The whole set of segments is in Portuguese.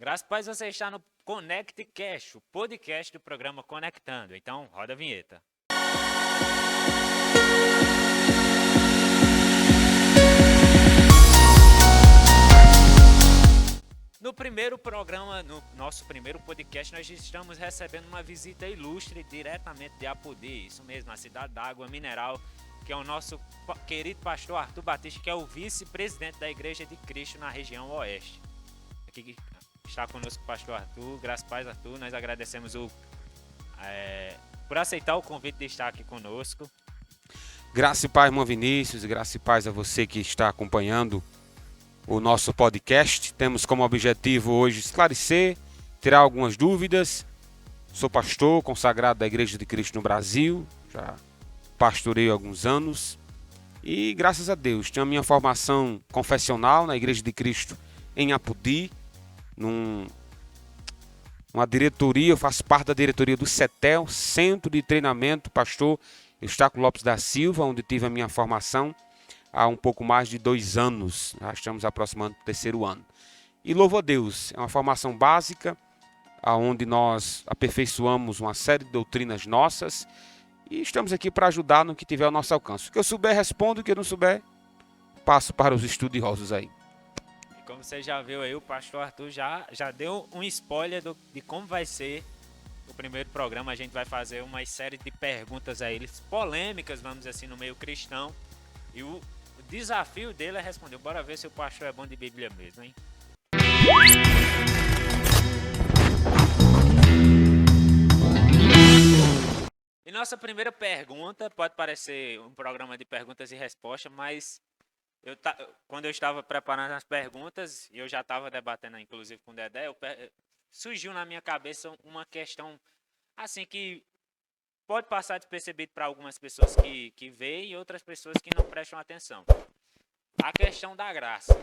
Graças a Deus você está no ConectCast, o podcast do programa Conectando. Então, roda a vinheta. No primeiro programa, no nosso primeiro podcast, nós estamos recebendo uma visita ilustre diretamente de Apodi, isso mesmo, a cidade da água mineral, que é o nosso querido pastor Arthur Batista, que é o vice-presidente da Igreja de Cristo na região oeste. Aqui está conosco o pastor Arthur. Graças a Deus, Arthur, nós agradecemos por aceitar o convite de estar aqui conosco. Graça e paz, irmão Vinícius, graça e paz a você que está acompanhando o nosso podcast. Temos como objetivo hoje esclarecer, tirar algumas dúvidas. Sou pastor consagrado da Igreja de Cristo no Brasil, já pastorei há alguns anos e graças a Deus tenho a minha formação confessional na Igreja de Cristo em Apodi, uma diretoria, eu faço parte da diretoria do CETEL, Centro de Treinamento Pastor Eustáquio Lopes da Silva, onde tive a minha formação há um pouco mais de 2 anos, já estamos aproximando do 3º ano. E louvo a Deus, é uma formação básica, onde nós aperfeiçoamos uma série de doutrinas nossas e estamos aqui para ajudar no que tiver ao nosso alcance. O que eu souber, respondo, o que eu não souber, passo para os estudiosos aí. E como você já viu aí, o pastor Arthur já deu um spoiler de como vai ser o primeiro programa. A gente vai fazer uma série de perguntas a eles, polêmicas, vamos dizer assim, no meio cristão. E o desafio dele é responder. Bora ver se o pastor é bom de Bíblia mesmo, hein? E nossa primeira pergunta, pode parecer um programa de perguntas e respostas, mas quando eu estava preparando as perguntas, e eu já estava debatendo inclusive com o Dedé, surgiu na minha cabeça uma questão assim que pode passar despercebido para algumas pessoas que veem e outras pessoas que não prestam atenção. A questão da graça.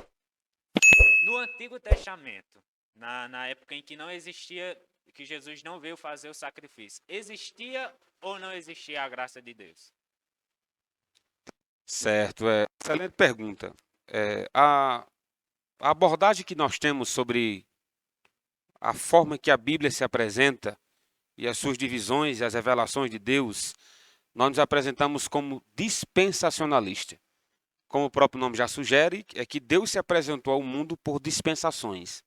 No Antigo Testamento, na época em que não existia, que Jesus não veio fazer o sacrifício, existia ou não existia a graça de Deus? Certo, excelente pergunta. A abordagem que nós temos sobre a forma que a Bíblia se apresenta e as suas divisões e as revelações de Deus, nós nos apresentamos como dispensacionalista. Como o próprio nome já sugere, é que Deus se apresentou ao mundo por dispensações.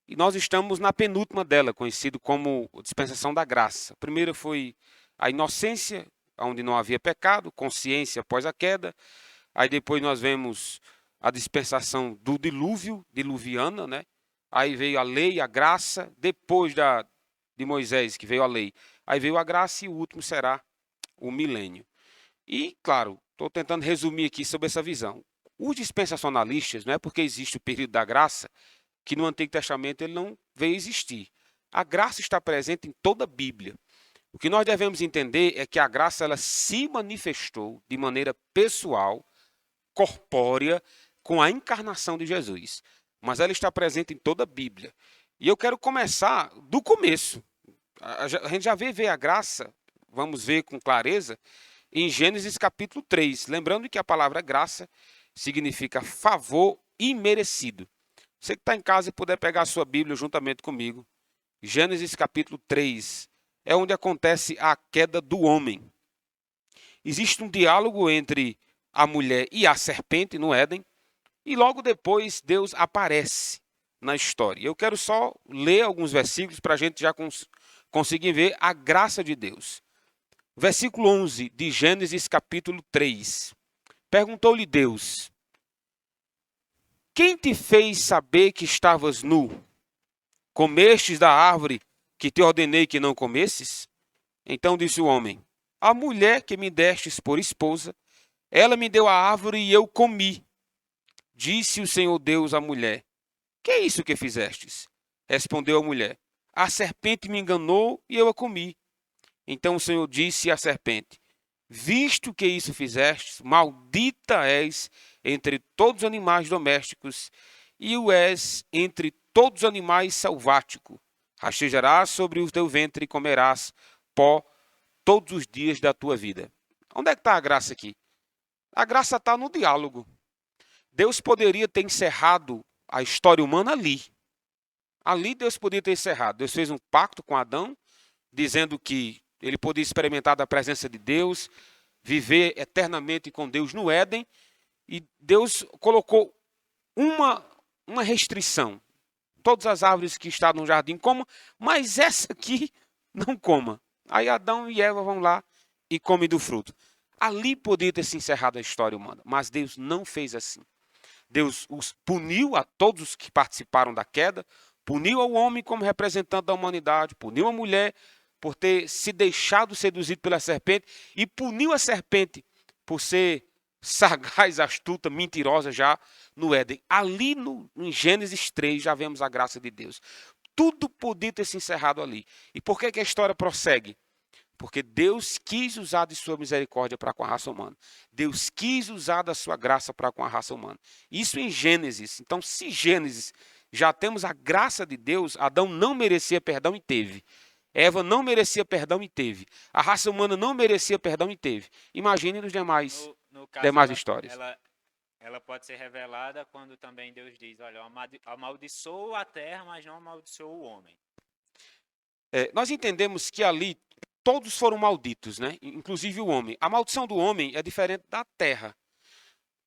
E nós estamos na penúltima dela, conhecido como dispensação da graça. A primeira foi a inocência, onde não havia pecado, consciência após a queda. Aí depois nós vemos a dispensação do dilúvio, diluviana, né? Aí veio a lei, a graça, depois de Moisés, que veio a lei. Aí veio a graça e o último será o milênio. E, claro, estou tentando resumir aqui sobre essa visão. Os dispensacionalistas, não é porque existe o período da graça, que no Antigo Testamento ele não veio existir. A graça está presente em toda a Bíblia. O que nós devemos entender é que a graça ela se manifestou de maneira pessoal, corpórea, com a encarnação de Jesus. Mas ela está presente em toda a Bíblia. E eu quero começar do começo. A gente já vê a graça, vamos ver com clareza, em Gênesis capítulo 3. Lembrando que a palavra graça significa favor imerecido. Você que está em casa e puder pegar a sua Bíblia juntamente comigo. Gênesis capítulo 3 é onde acontece a queda do homem. Existe um diálogo entre a mulher e a serpente no Éden. E logo depois Deus aparece na história. Eu quero só ler alguns versículos para a gente já conseguir ver a graça de Deus. Versículo 11 de Gênesis capítulo 3. Perguntou-lhe Deus: quem te fez saber que estavas nu? Comestes da árvore que te ordenei que não comesses? Então disse o homem: a mulher que me destes por esposa, ela me deu a árvore e eu comi. Disse o Senhor Deus à mulher: que é isso que fizestes? Respondeu a mulher: a serpente me enganou e eu a comi. Então o Senhor disse à serpente: visto que isso fizestes, maldita és entre todos os animais domésticos e o és entre todos os animais selváticos. Rastejarás sobre o teu ventre e comerás pó todos os dias da tua vida. Onde é que está a graça aqui? A graça está no diálogo. Deus poderia ter encerrado a história humana ali. Ali Deus podia ter encerrado. Deus fez um pacto com Adão, dizendo que ele podia experimentar da presença de Deus, viver eternamente com Deus no Éden, e Deus colocou uma restrição. Todas as árvores que estavam no jardim comam, mas essa aqui não coma. Aí Adão e Eva vão lá e comem do fruto. Ali podia ter se encerrado a história humana, mas Deus não fez assim. Deus os puniu a todos os que participaram da queda, puniu ao homem como representante da humanidade, puniu a mulher por ter se deixado seduzido pela serpente e puniu a serpente por ser sagaz, astuta, mentirosa já no Éden. Ali em Gênesis 3 já vemos a graça de Deus. Tudo podia ter se encerrado ali. E por que a história prossegue? Porque Deus quis usar de sua misericórdia para com a raça humana. Deus quis usar da sua graça para com a raça humana. Isso em Gênesis. Então, se Gênesis já temos a graça de Deus, Adão não merecia perdão e teve. Eva não merecia perdão e teve. A raça humana não merecia perdão e teve. Imagine nos demais, No caso, demais histórias. Ela pode ser revelada quando também Deus diz, olha, eu amaldiçoo a terra, mas não amaldiçoo o homem. Nós entendemos que ali todos foram malditos, né? Inclusive o homem. A maldição do homem é diferente da terra.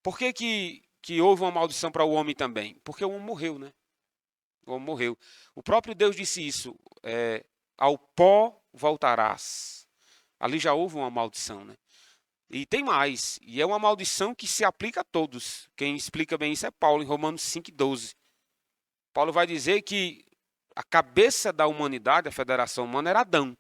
Por que houve uma maldição para o homem também? Porque o homem morreu, né? O homem morreu. O próprio Deus disse isso, ao pó voltarás. Ali já houve uma maldição, né? E tem mais, e é uma maldição que se aplica a todos. Quem explica bem isso é Paulo, em Romanos 5,12. Paulo vai dizer que a cabeça da humanidade, a federação humana, era Adão.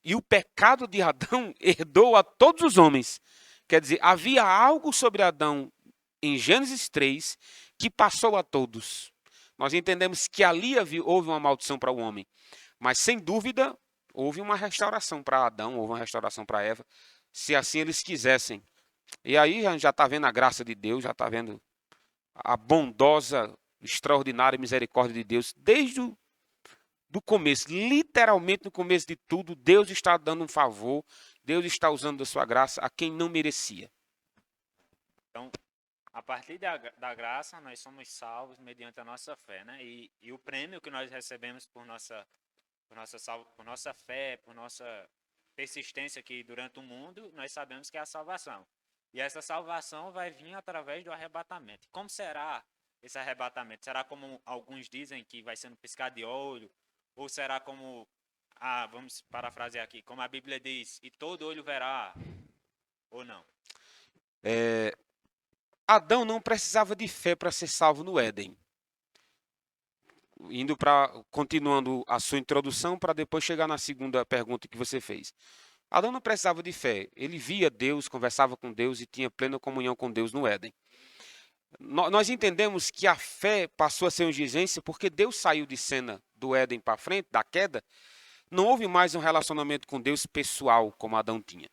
E o pecado de Adão herdou a todos os homens. Quer dizer, havia algo sobre Adão em Gênesis 3 que passou a todos. Nós entendemos que ali houve uma maldição para o homem. Mas, sem dúvida, houve uma restauração para Adão, houve uma restauração para Eva, se assim eles quisessem. E aí a gente já está vendo a graça de Deus, já está vendo a bondosa, extraordinária misericórdia de Deus, desde do começo, literalmente no começo de tudo, Deus está dando um favor, Deus está usando da sua graça a quem não merecia. Então, a partir da graça, nós somos salvos mediante a nossa fé, né? E o prêmio que nós recebemos por nossa fé, por nossa persistência aqui durante o mundo, nós sabemos que é a salvação. E essa salvação vai vir através do arrebatamento. Como será esse arrebatamento? Será como alguns dizem que vai ser no piscar de olho? Ou será como, vamos parafrasear aqui, como a Bíblia diz, e todo olho verá, ou não? Adão não precisava de fé para ser salvo no Éden. Continuando a sua introdução, para depois chegar na segunda pergunta que você fez. Adão não precisava de fé. Ele via Deus, conversava com Deus e tinha plena comunhão com Deus no Éden. Nós entendemos que a fé passou a ser uma exigência porque Deus saiu de cena do Éden para frente, da queda. Não houve mais um relacionamento com Deus pessoal, como Adão tinha.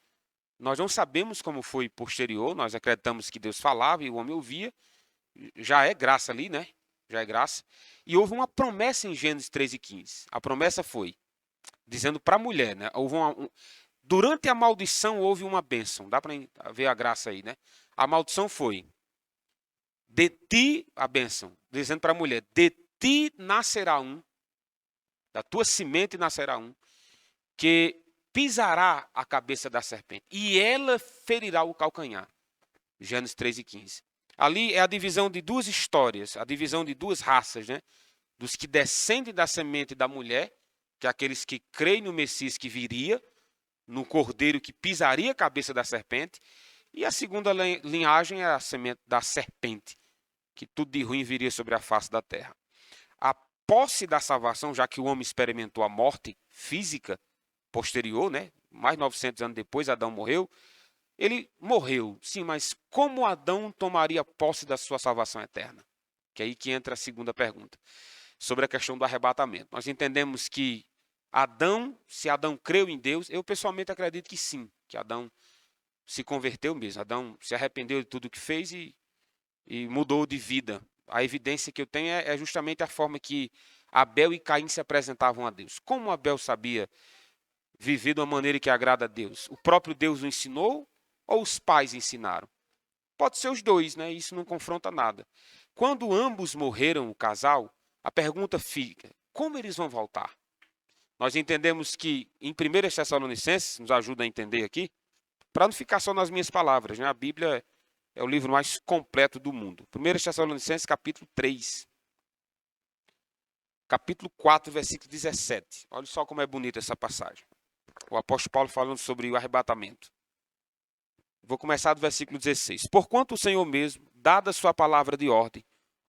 Nós não sabemos como foi posterior, nós acreditamos que Deus falava e o homem ouvia. Já é graça ali, né? Já é graça. E houve uma promessa em Gênesis 3:15. A promessa foi, dizendo para a mulher, né? Durante a maldição houve uma bênção. Dá para ver a graça aí, né? A maldição foi, de ti, a bênção, dizendo para a mulher, de ti nascerá um, da tua semente nascerá um, que pisará a cabeça da serpente, e ela ferirá o calcanhar. Gênesis 3:15. Ali é a divisão de duas histórias, a divisão de duas raças, né? Dos que descendem da semente da mulher, que é aqueles que creem no Messias que viria, no cordeiro que pisaria a cabeça da serpente, e a segunda linhagem é a semente da serpente, que tudo de ruim viria sobre a face da terra. A posse da salvação, já que o homem experimentou a morte física posterior, né? Mais de 900 anos depois, Adão morreu. Ele morreu, sim, mas como Adão tomaria posse da sua salvação eterna? Que é aí que entra a segunda pergunta, sobre a questão do arrebatamento. Nós entendemos que se Adão creu em Deus, eu pessoalmente acredito que sim, que Adão se converteu mesmo, Adão se arrependeu de tudo que fez e mudou de vida. A evidência que eu tenho é justamente a forma que Abel e Caim se apresentavam a Deus. Como Abel sabia viver de uma maneira que agrada a Deus? O próprio Deus o ensinou ou os pais ensinaram? Pode ser os dois, né? Isso não confronta nada. Quando ambos morreram, o casal, a pergunta fica, como eles vão voltar? Nós entendemos que em 1 Tessalonicenses, nos ajuda a entender aqui, para não ficar só nas minhas palavras, né? A Bíblia é o livro mais completo do mundo. 1 Tessalonicenses, capítulo 3. Capítulo 4, versículo 17. Olha só como é bonita essa passagem. O apóstolo Paulo falando sobre o arrebatamento. Vou começar do versículo 16. Porquanto o Senhor mesmo, dada a sua palavra de ordem,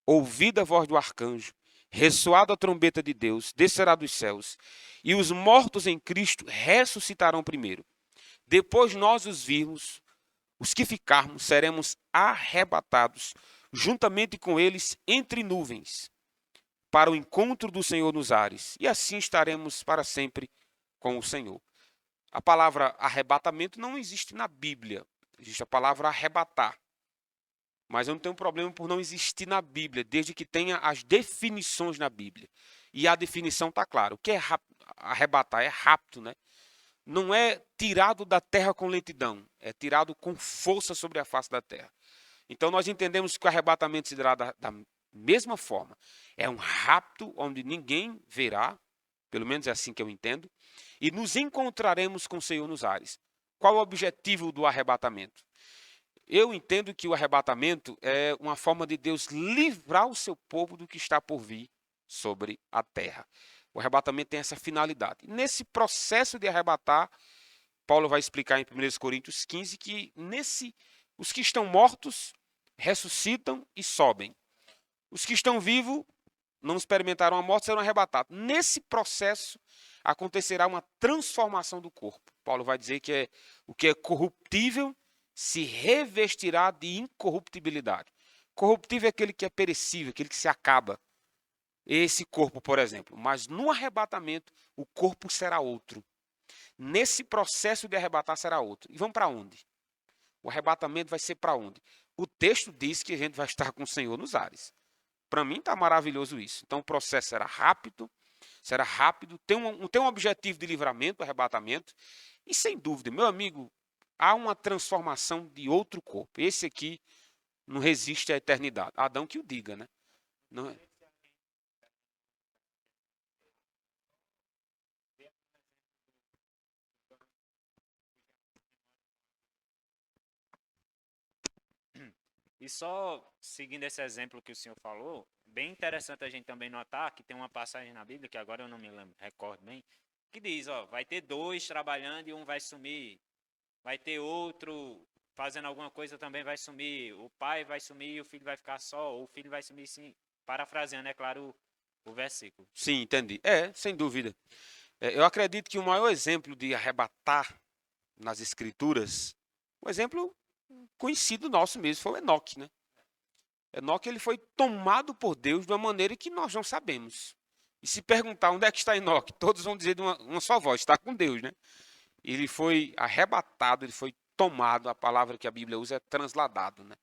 ouvida a voz do arcanjo, ressoada a trombeta de Deus, descerá dos céus, e os mortos em Cristo ressuscitarão primeiro. Depois nós os virmos, os que ficarmos, seremos arrebatados, juntamente com eles, entre nuvens, para o encontro do Senhor nos ares, e assim estaremos para sempre com o Senhor. A palavra arrebatamento não existe na Bíblia, existe a palavra arrebatar. Mas eu não tenho problema por não existir na Bíblia, desde que tenha as definições na Bíblia. E a definição está clara. O que é arrebatar? É rapto, né? Não é tirado da terra com lentidão, é tirado com força sobre a face da terra. Então nós entendemos que o arrebatamento se dará da mesma forma. É um rapto onde ninguém verá, pelo menos é assim que eu entendo, e nos encontraremos com o Senhor nos ares. Qual é o objetivo do arrebatamento? Eu entendo que o arrebatamento é uma forma de Deus livrar o seu povo do que está por vir sobre a terra. O arrebatamento tem essa finalidade. Nesse processo de arrebatar, Paulo vai explicar em 1 Coríntios 15 que os que estão mortos ressuscitam e sobem. Os que estão vivos não experimentaram a morte, serão arrebatados. Nesse processo acontecerá uma transformação do corpo. Paulo vai dizer que o que é corruptível se revestirá de incorruptibilidade. Corruptível é aquele que é perecível, aquele que se acaba. Esse corpo, por exemplo. Mas no arrebatamento, o corpo será outro. Nesse processo de arrebatar será outro. E vamos para onde? O arrebatamento vai ser para onde? O texto diz que a gente vai estar com o Senhor nos ares. Para mim está maravilhoso isso. Então o processo será rápido, tem um objetivo de livramento, arrebatamento. E sem dúvida, meu amigo, há uma transformação de outro corpo. Esse aqui não resiste à eternidade. Adão que o diga, né? Não é? E só seguindo esse exemplo que o senhor falou, bem interessante a gente também notar que tem uma passagem na Bíblia, que agora eu não me lembro, recordo bem, que diz, ó, vai ter dois trabalhando e um vai sumir. Vai ter outro fazendo alguma coisa também vai sumir. O pai vai sumir e o filho vai ficar só. Ou o filho vai sumir, sim. Parafraseando, é claro, o versículo. Sim, entendi. Sem dúvida. Eu acredito que o maior exemplo de arrebatar nas Escrituras, um exemplo conhecido nosso mesmo, foi o Enoque, né? Enoque ele foi tomado por Deus de uma maneira que nós não sabemos. E se perguntar onde é que está Enoque, todos vão dizer de uma só voz, está com Deus, né? Ele foi arrebatado, ele foi tomado, a palavra que a Bíblia usa é transladado, né?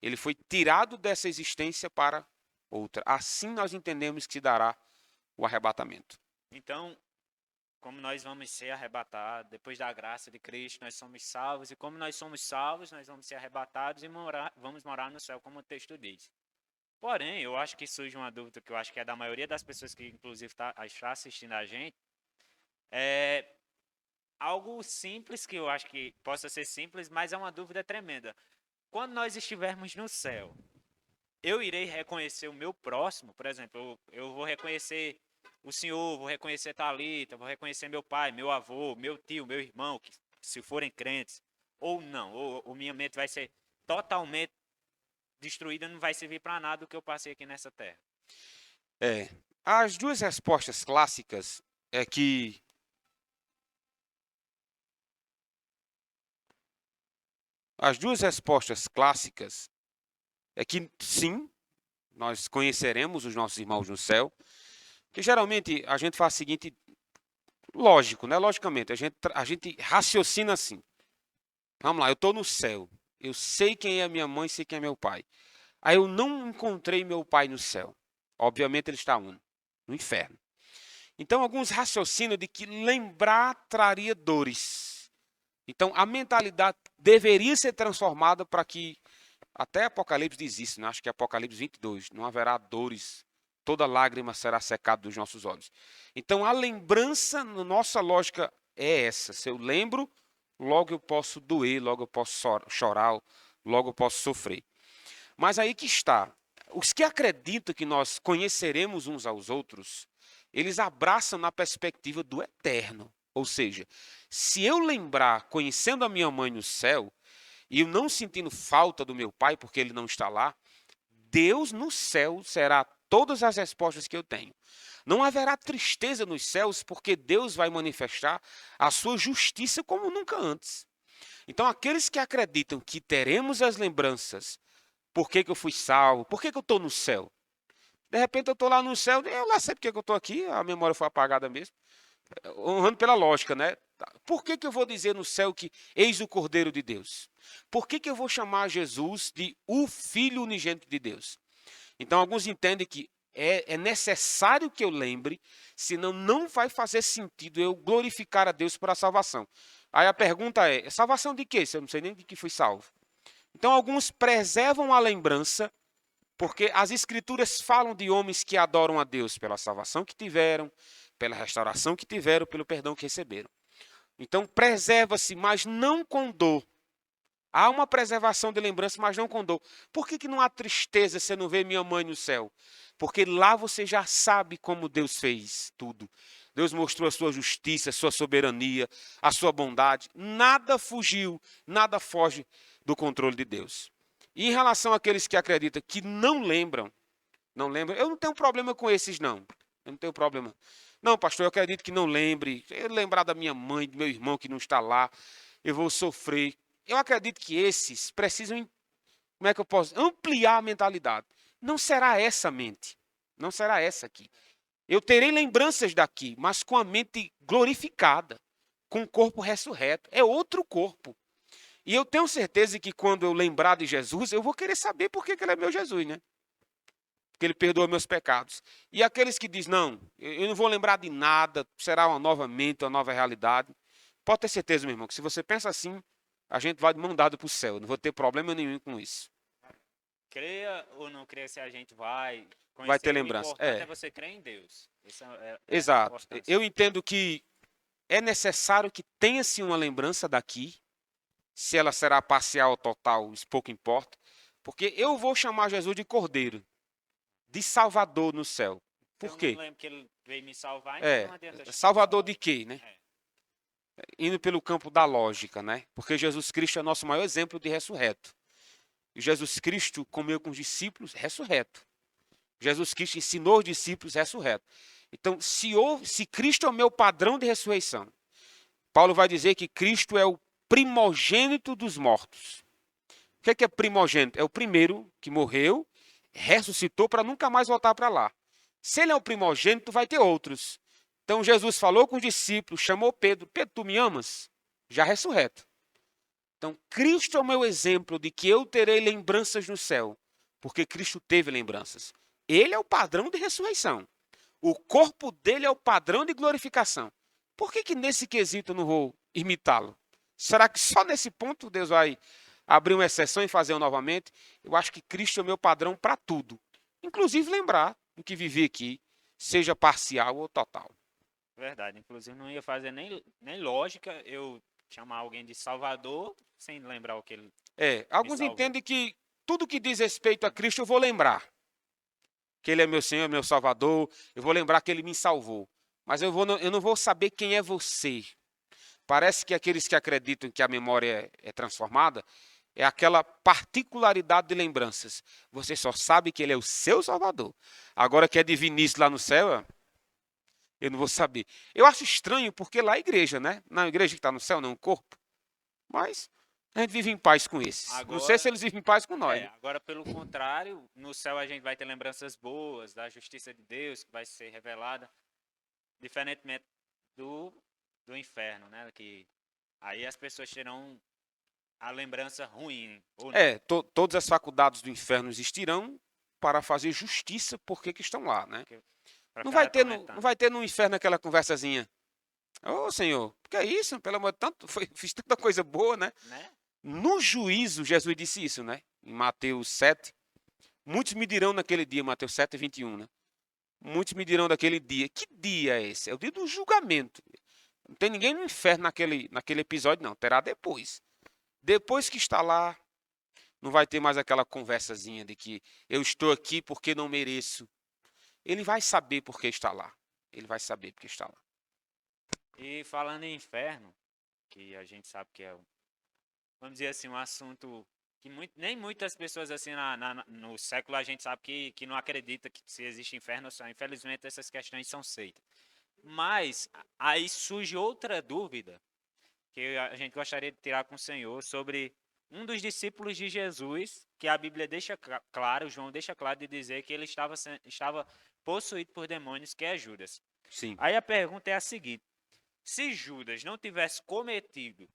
Ele foi tirado dessa existência para outra. Assim nós entendemos que se dará o arrebatamento. Então, como nós vamos ser arrebatados, depois da graça de Cristo, nós somos salvos, e como nós somos salvos, nós vamos ser arrebatados e vamos morar no céu, como o texto diz. Porém, eu acho que surge uma dúvida que eu acho que é da maioria das pessoas que, inclusive, está assistindo a gente. É algo simples, que eu acho que possa ser simples, mas é uma dúvida tremenda. Quando nós estivermos no céu, eu irei reconhecer o meu próximo? Por exemplo, eu vou reconhecer o senhor, vou reconhecer Thalita, vou reconhecer meu pai, meu avô, meu tio, meu irmão, que se forem crentes, ou não, ou minha mente vai ser totalmente destruída, não vai servir para nada o que eu passei aqui nessa terra. As duas respostas clássicas é que sim, nós conheceremos os nossos irmãos no céu, que geralmente a gente faz o seguinte, lógico, né? Logicamente, a gente raciocina assim. Vamos lá, eu estou no céu, eu sei quem é minha mãe, sei quem é meu pai. Aí eu não encontrei meu pai no céu. Obviamente ele está no inferno. Então alguns raciocinam de que lembrar traria dores. Então a mentalidade deveria ser transformada para que, até Apocalipse diz isso, né? Acho que é Apocalipse 22, não haverá dores toda lágrima será secada dos nossos olhos. Então, a lembrança, na nossa lógica, é essa. Se eu lembro, logo eu posso doer, logo eu posso chorar, logo eu posso sofrer. Mas aí que está. Os que acreditam que nós conheceremos uns aos outros, eles abraçam na perspectiva do eterno. Ou seja, se eu lembrar, conhecendo a minha mãe no céu, e eu não sentindo falta do meu pai porque ele não está lá, Deus no céu será todas as respostas que eu tenho. Não haverá tristeza nos céus porque Deus vai manifestar a sua justiça como nunca antes. Então, aqueles que acreditam que teremos as lembranças, por que eu fui salvo, por que eu estou no céu? De repente eu estou lá no céu, eu lá sei porque eu estou aqui, a memória foi apagada mesmo. Honrando pela lógica, né? Por que eu vou dizer no céu que eis o Cordeiro de Deus? Por que eu vou chamar Jesus de o Filho unigênito de Deus? Então, alguns entendem que é necessário que eu lembre, senão não vai fazer sentido eu glorificar a Deus por a salvação. Aí a pergunta é, salvação de quê? Se eu não sei nem de que fui salvo. Então, alguns preservam a lembrança, porque as Escrituras falam de homens que adoram a Deus pela salvação que tiveram, pela restauração que tiveram, pelo perdão que receberam. Então, preserva-se, mas não com dor. Há uma preservação de lembrança, mas não com dor. Por que não há tristeza se você não vê minha mãe no céu? Porque lá você já sabe como Deus fez tudo. Deus mostrou a sua justiça, a sua soberania, a sua bondade. Nada fugiu, nada foge do controle de Deus. E em relação àqueles que acreditam que não lembram, eu não tenho problema com esses, não. Eu não tenho problema. Não, pastor, eu acredito que não lembre. Eu lembrar da minha mãe, do meu irmão que não está lá, eu vou sofrer. Eu acredito que esses precisam, como é que eu posso, ampliar a mentalidade. Não será essa a mente. Não será essa aqui. Eu terei lembranças daqui, mas com a mente glorificada, com o corpo ressurreto. É outro corpo. E eu tenho certeza que quando eu lembrar de Jesus, eu vou querer saber por que ele é meu Jesus, né? Porque ele perdoa meus pecados. E aqueles que dizem, não, eu não vou lembrar de nada, será uma nova mente, uma nova realidade. Pode ter certeza, meu irmão, que se você pensa assim, a gente vai de mão dada para o céu. Não vou ter problema nenhum com isso. Creia ou não creia se a gente vai conhecer, vai ter o lembrança. importante é você crer em Deus. Isso é Exato. Eu entendo que é necessário que tenha-se uma lembrança daqui. Se ela será parcial ou total, isso pouco importa. Porque eu vou chamar Jesus de Cordeiro, de Salvador no céu. Por quê? Eu não lembro que ele veio me salvar, então não adianta. Salvador de quê, né? Indo pelo campo da lógica, né? Porque Jesus Cristo é nosso maior exemplo de ressurreto. E Jesus Cristo comeu com os discípulos ressurreto. Jesus Cristo ensinou os discípulos ressurreto. Então, se Cristo é o meu padrão de ressurreição, Paulo vai dizer que Cristo é o primogênito dos mortos. O que é primogênito? É o primeiro que morreu, ressuscitou para nunca mais voltar para lá. Se ele é o primogênito, vai ter outros. Então Jesus falou com os discípulos, chamou Pedro. Pedro, tu me amas? Já ressurreto. Então Cristo é o meu exemplo de que eu terei lembranças no céu, porque Cristo teve lembranças. Ele é o padrão de ressurreição. O corpo dele é o padrão de glorificação. Por que nesse quesito eu não vou imitá-lo? Será que só nesse ponto Deus vai abrir uma exceção e fazer novamente? Eu acho que Cristo é o meu padrão para tudo. Inclusive lembrar do que vivi aqui, seja parcial ou total. Verdade. Inclusive não ia fazer nem lógica eu chamar alguém de Salvador sem lembrar o que ele alguns entendem que tudo que diz respeito a Cristo eu vou lembrar. Que ele é meu Senhor, meu Salvador. Eu vou lembrar que ele me salvou. Mas eu não vou saber quem é você. Parece que aqueles que acreditam que a memória é transformada, é aquela particularidade de lembranças. Você só sabe que ele é o seu Salvador. Agora que é divinice lá no céu, eu não vou saber. Eu acho estranho porque lá é igreja, né? Na igreja que está no céu, não o corpo. Mas a gente vive em paz com esses. Agora, não sei se eles vivem em paz com nós. Né? Agora, pelo contrário, no céu a gente vai ter lembranças boas da justiça de Deus que vai ser revelada, diferentemente do inferno, né? Que aí as pessoas terão a lembrança ruim. Todas as faculdades do inferno existirão para fazer justiça porque que estão lá, né? Não vai ter no inferno aquela conversazinha. Ô, Senhor, que é isso? Pelo amor de Deus, fiz tanta coisa boa, né? No juízo, Jesus disse isso, né? Em Mateus 7. Muitos me dirão naquele dia, Mateus 7, 21, né? Muitos me dirão daquele dia. Que dia é esse? É o dia do julgamento. Não tem ninguém no inferno naquele episódio, não. Terá depois. Depois que está lá, não vai ter mais aquela conversazinha de que eu estou aqui porque não mereço. Ele vai saber por que está lá. Ele vai saber porque está lá. E falando em inferno, que a gente sabe que é, vamos dizer assim, um assunto que nem muitas pessoas assim no século a gente sabe que não acredita que se existe inferno ou céu. Infelizmente essas questões são seitas. Mas aí surge outra dúvida que a gente gostaria de tirar com o Senhor sobre um dos discípulos de Jesus, que a Bíblia deixa claro, João deixa claro de dizer que ele estava possuído por demônios, que é Judas. Sim. Aí a pergunta é a seguinte: se Judas não tivesse cometido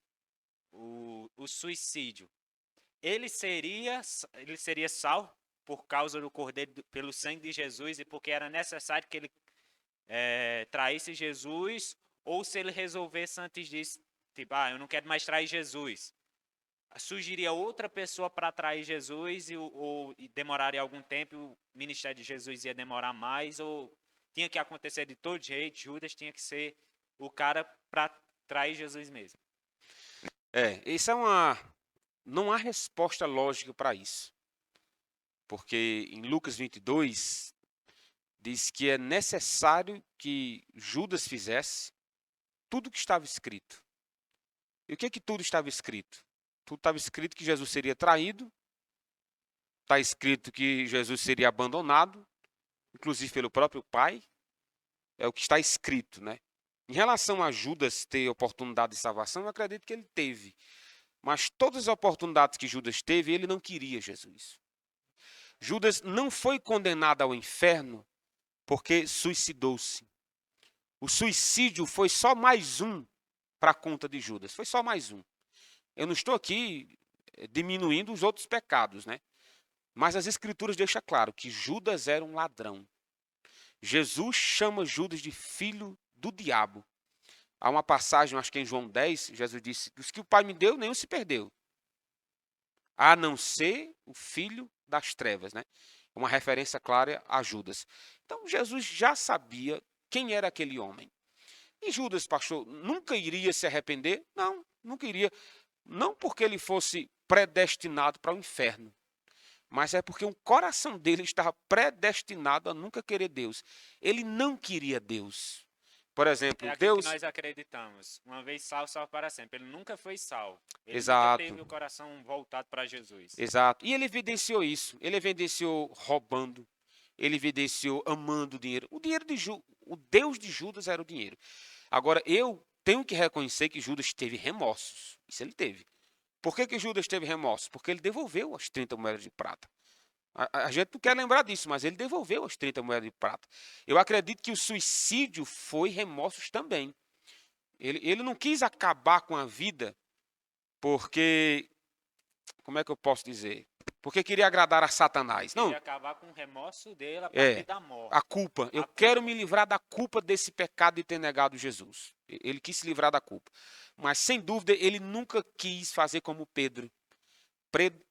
o suicídio, ele seria salvo por causa do Cordeiro, pelo sangue de Jesus e porque era necessário que ele traísse Jesus, ou se ele resolvesse antes disso, tipo, eu não quero mais trair Jesus, surgiria outra pessoa para trair Jesus e demoraria algum tempo, o ministério de Jesus ia demorar mais, ou tinha que acontecer de todo jeito, Judas tinha que ser o cara para trair Jesus mesmo. Isso não há resposta lógica para isso. Porque em Lucas 22, diz que é necessário que Judas fizesse tudo o que estava escrito. E o que tudo estava escrito? Tudo estava escrito que Jesus seria traído, está escrito que Jesus seria abandonado, inclusive pelo próprio Pai, é o que está escrito, né? Em relação a Judas ter oportunidade de salvação, eu acredito que ele teve. Mas todas as oportunidades que Judas teve, ele não queria Jesus. Judas não foi condenado ao inferno porque suicidou-se. O suicídio foi só mais um para a conta de Judas, foi só mais um. Eu não estou aqui diminuindo os outros pecados, né? Mas as escrituras deixam claro que Judas era um ladrão. Jesus chama Judas de filho do diabo. Há uma passagem, acho que em João 10, Jesus disse: dos que o Pai me deu, nenhum se perdeu, a não ser o filho das trevas, né? Uma referência clara a Judas. Então Jesus já sabia quem era aquele homem. E Judas, pastor, nunca iria se arrepender? Não, nunca iria. Não porque ele fosse predestinado para o inferno, mas é porque o coração dele estava predestinado a nunca querer Deus. Ele não queria Deus. Por exemplo, É aquilo que Deus. nós acreditamos. Uma vez salvo, salvo para sempre. Ele nunca foi salvo. Ele nunca Exato, teve o coração voltado para Jesus. exato. E ele evidenciou isso. Ele evidenciou roubando. Ele evidenciou amando o dinheiro. O Deus de Judas era o dinheiro. Agora, eu tenho que reconhecer que Judas teve remorsos. Isso ele teve. Por que Judas teve remorsos? Porque ele devolveu as 30 moedas de prata. A gente não quer lembrar disso, mas ele devolveu as 30 moedas de prata. Eu acredito que o suicídio foi remorsos também. Ele não quis acabar com a vida porque, como é que eu posso dizer? Porque queria agradar a Satanás. Ele Não, ia acabar com o remorso dele a partir é da morte. a culpa. Eu quero me livrar da culpa desse pecado de ter negado Jesus. Ele quis se livrar da culpa. Mas, sem dúvida, ele nunca quis fazer como Pedro.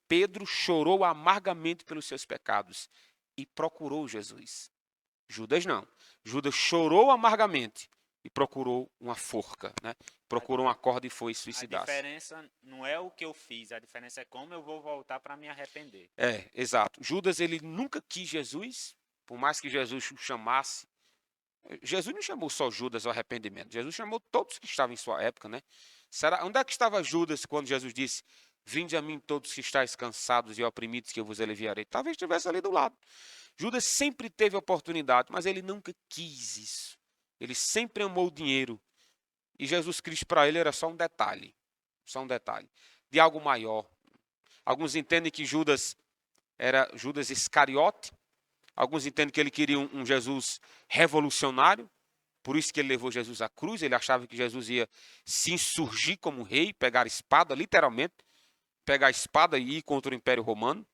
Pedro chorou amargamente pelos seus pecados e procurou Jesus. Judas não. Judas chorou amargamente e procurou uma forca, né? Procurou uma corda e foi A suicidar-se. diferença não é o que eu fiz, a diferença é como eu vou voltar para me arrepender. Exato. Judas, ele nunca quis Jesus, por mais que Jesus o chamasse. Jesus não chamou só Judas ao arrependimento. Jesus chamou todos que estavam em sua época, né? Onde é que estava Judas quando Jesus disse: vinde a mim todos que estáis cansados e oprimidos, que eu vos aliviarei? Talvez estivesse ali do lado. Judas sempre teve oportunidade, mas ele nunca quis isso. Ele sempre amou o dinheiro. E Jesus Cristo para ele era só um detalhe de algo maior. Alguns entendem que Judas era Judas Iscariote. Alguns entendem que ele queria um Jesus revolucionário. Por isso que ele levou Jesus à cruz. Ele achava que Jesus ia se insurgir como rei, pegar a espada, literalmente, pegar a espada e ir contra o Império Romano.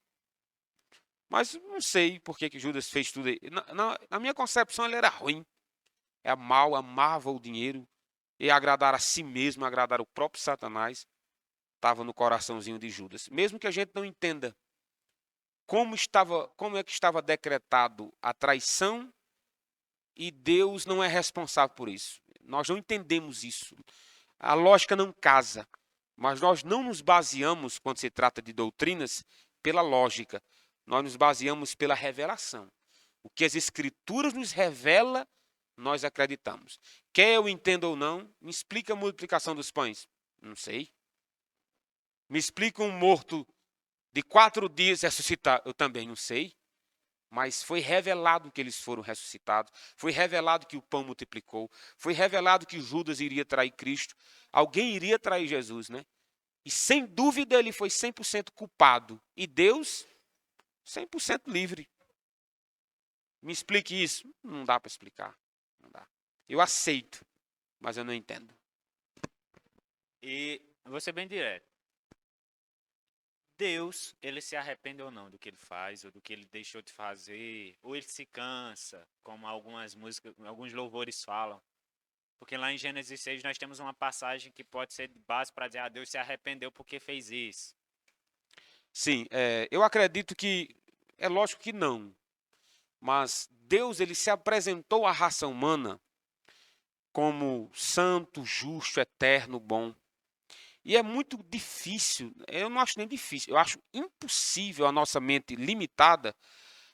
Mas não sei por que Judas fez tudo aí. Na minha concepção, ele era ruim. É mau, amava o dinheiro. E agradar a si mesmo, agradar o próprio Satanás, estava no coraçãozinho de Judas. Mesmo que a gente não entenda como é que estava decretado a traição e Deus não é responsável por isso. Nós não entendemos isso. A lógica não casa. Mas nós não nos baseamos, quando se trata de doutrinas, pela lógica. Nós nos baseamos pela revelação. O que as Escrituras nos revela, nós acreditamos. Quer eu entenda ou não, me explica a multiplicação dos pães. Não sei. Me explica um morto de 4 dias ressuscitar. Eu também não sei. Mas foi revelado que eles foram ressuscitados. Foi revelado que o pão multiplicou. Foi revelado que Judas iria trair Cristo. Alguém iria trair Jesus, né? E sem dúvida ele foi 100% culpado. E Deus, 100% livre. Me explique isso. Não dá para explicar. Não dá. Eu aceito, mas eu não entendo. E vou ser bem direto. Deus, ele se arrepende ou não do que ele faz, ou do que ele deixou de fazer, ou ele se cansa, como algumas músicas, alguns louvores falam. Porque lá em Gênesis 6 nós temos uma passagem que pode ser de base para dizer, Deus se arrependeu porque fez isso. Sim, eu acredito que, é lógico que não, mas Deus ele se apresentou à raça humana como santo, justo, eterno, bom. E é muito difícil, eu não acho nem difícil, eu acho impossível a nossa mente limitada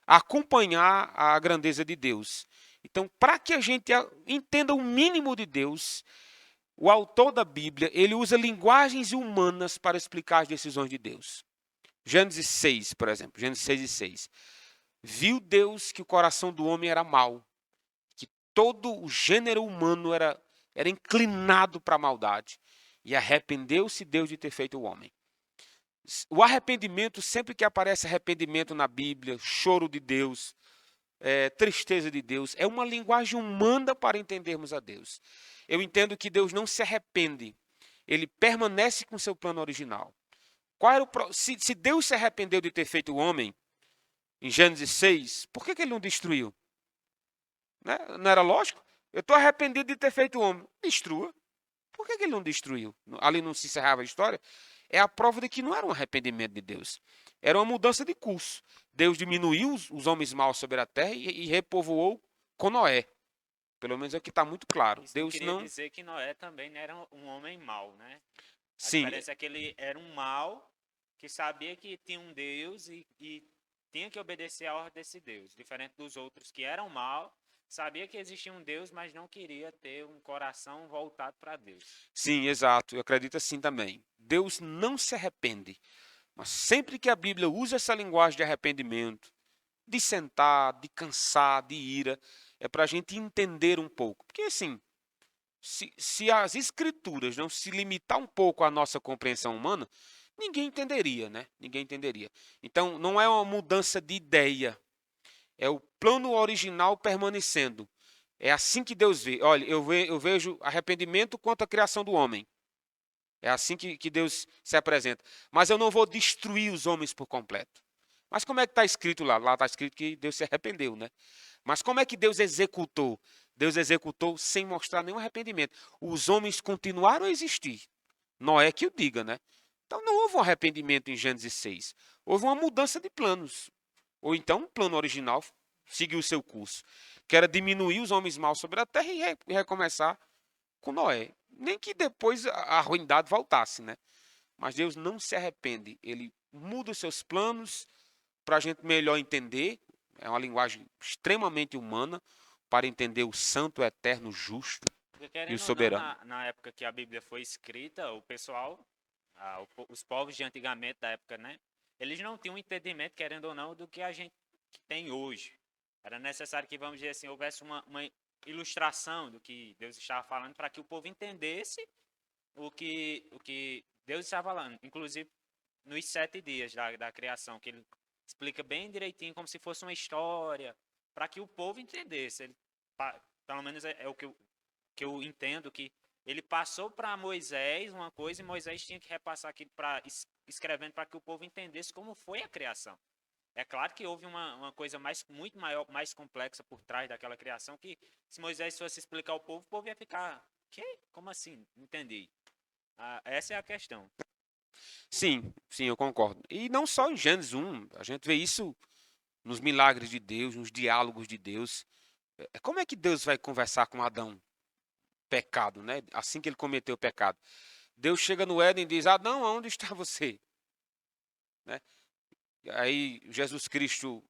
acompanhar a grandeza de Deus. Então, para que a gente entenda o mínimo de Deus, o autor da Bíblia, ele usa linguagens humanas para explicar as decisões de Deus. Gênesis 6, por exemplo, Gênesis 6 e 6. Viu Deus que o coração do homem era mau, que todo o gênero humano era inclinado para a maldade. E arrependeu-se Deus de ter feito o homem. O arrependimento, sempre que aparece arrependimento na Bíblia, choro de Deus, tristeza de Deus, é uma linguagem humana para entendermos a Deus. Eu entendo que Deus não se arrepende, ele permanece com seu plano original. Se Deus se arrependeu de ter feito o homem, em Gênesis 6, por que ele não destruiu? Né? Não era lógico? Eu estou arrependido de ter feito o homem. Destrua. Por que ele não destruiu? Ali não se encerrava a história? É a prova de que não era um arrependimento de Deus. Era uma mudança de curso. Deus diminuiu os homens maus sobre a terra e repovoou com Noé. Pelo menos é o que está muito claro. Isso Deus queria não. dizer que Noé também não era um homem mau, né? A Sim, diferença é que ele era um mau que sabia que tinha um Deus e tinha que obedecer a ordem desse Deus. Diferente dos outros que eram mau, sabia que existia um Deus, mas não queria ter um coração voltado para Deus. sim, exato. Eu acredito assim também. Deus não se arrepende. Mas sempre que a Bíblia usa essa linguagem de arrependimento, de sentar, de cansar, de ira, é para a gente entender um pouco. Porque assim, se as escrituras não se limitar um pouco à nossa compreensão humana, ninguém entenderia, né? Ninguém entenderia. Então, não é uma mudança de ideia, é o plano original permanecendo. É assim que Deus vê. Olha, eu vejo arrependimento quanto à criação do homem. É assim que Deus se apresenta. Mas eu não vou destruir os homens por completo. Mas como é que está escrito lá? Lá está escrito que Deus se arrependeu, né? Mas como é que Deus executou? Deus executou sem mostrar nenhum arrependimento. Os homens continuaram a existir. Noé que o diga, né? Então não houve um arrependimento em Gênesis 6. Houve uma mudança de planos. Ou então o plano original seguiu o seu curso, que era diminuir os homens maus sobre a terra e recomeçar com Noé. Nem que depois a ruindade voltasse, né? Mas Deus não se arrepende. Ele muda os seus planos para a gente melhor entender. É uma linguagem extremamente humana para entender o santo, eterno, justo Porque e o querendo ou não, soberano. na época que a Bíblia foi escrita, o pessoal, os povos de antigamente, da época, né? Eles não tinham entendimento, querendo ou não, do que a gente tem hoje. Era necessário que, vamos dizer assim, houvesse uma ilustração do que Deus estava falando para que o povo entendesse o que Deus estava falando. Inclusive, nos 7 dias da criação, que ele explica bem direitinho, como se fosse uma história, para que o povo entendesse. Pelo menos é o que eu entendo, que ele passou para Moisés uma coisa e Moisés tinha que repassar aquilo escrevendo para que o povo entendesse como foi a criação. É claro que houve uma coisa muito maior, mais complexa por trás daquela criação, que se Moisés fosse explicar ao povo, o povo ia ficar, que? Como assim? Entendi. Essa é a questão. Sim, sim, eu concordo. E não só em Gênesis 1, a gente vê isso nos milagres de Deus, nos diálogos de Deus. Como é que Deus vai conversar com Adão? Pecado, né? Assim que ele cometeu o pecado. Deus chega no Éden e diz: Adão, aonde está você? Né? Aí Jesus Cristo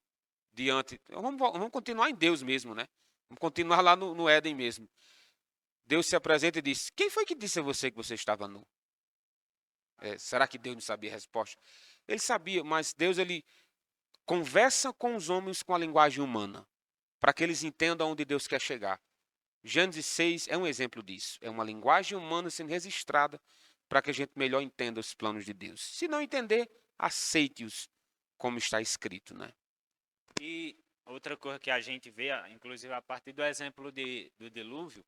diante. Vamos continuar em Deus mesmo, né? Vamos continuar lá no Éden mesmo. Deus se apresenta e diz: Quem foi que disse a você que você estava nu? Será que Deus não sabia a resposta? Ele sabia, mas Deus ele conversa com os homens com a linguagem humana, para que eles entendam onde Deus quer chegar. Gênesis 6 é um exemplo disso. É uma linguagem humana sendo registrada para que a gente melhor entenda os planos de Deus. Se não entender, aceite-os como está escrito, né? E outra coisa que a gente vê, inclusive a partir do exemplo do dilúvio,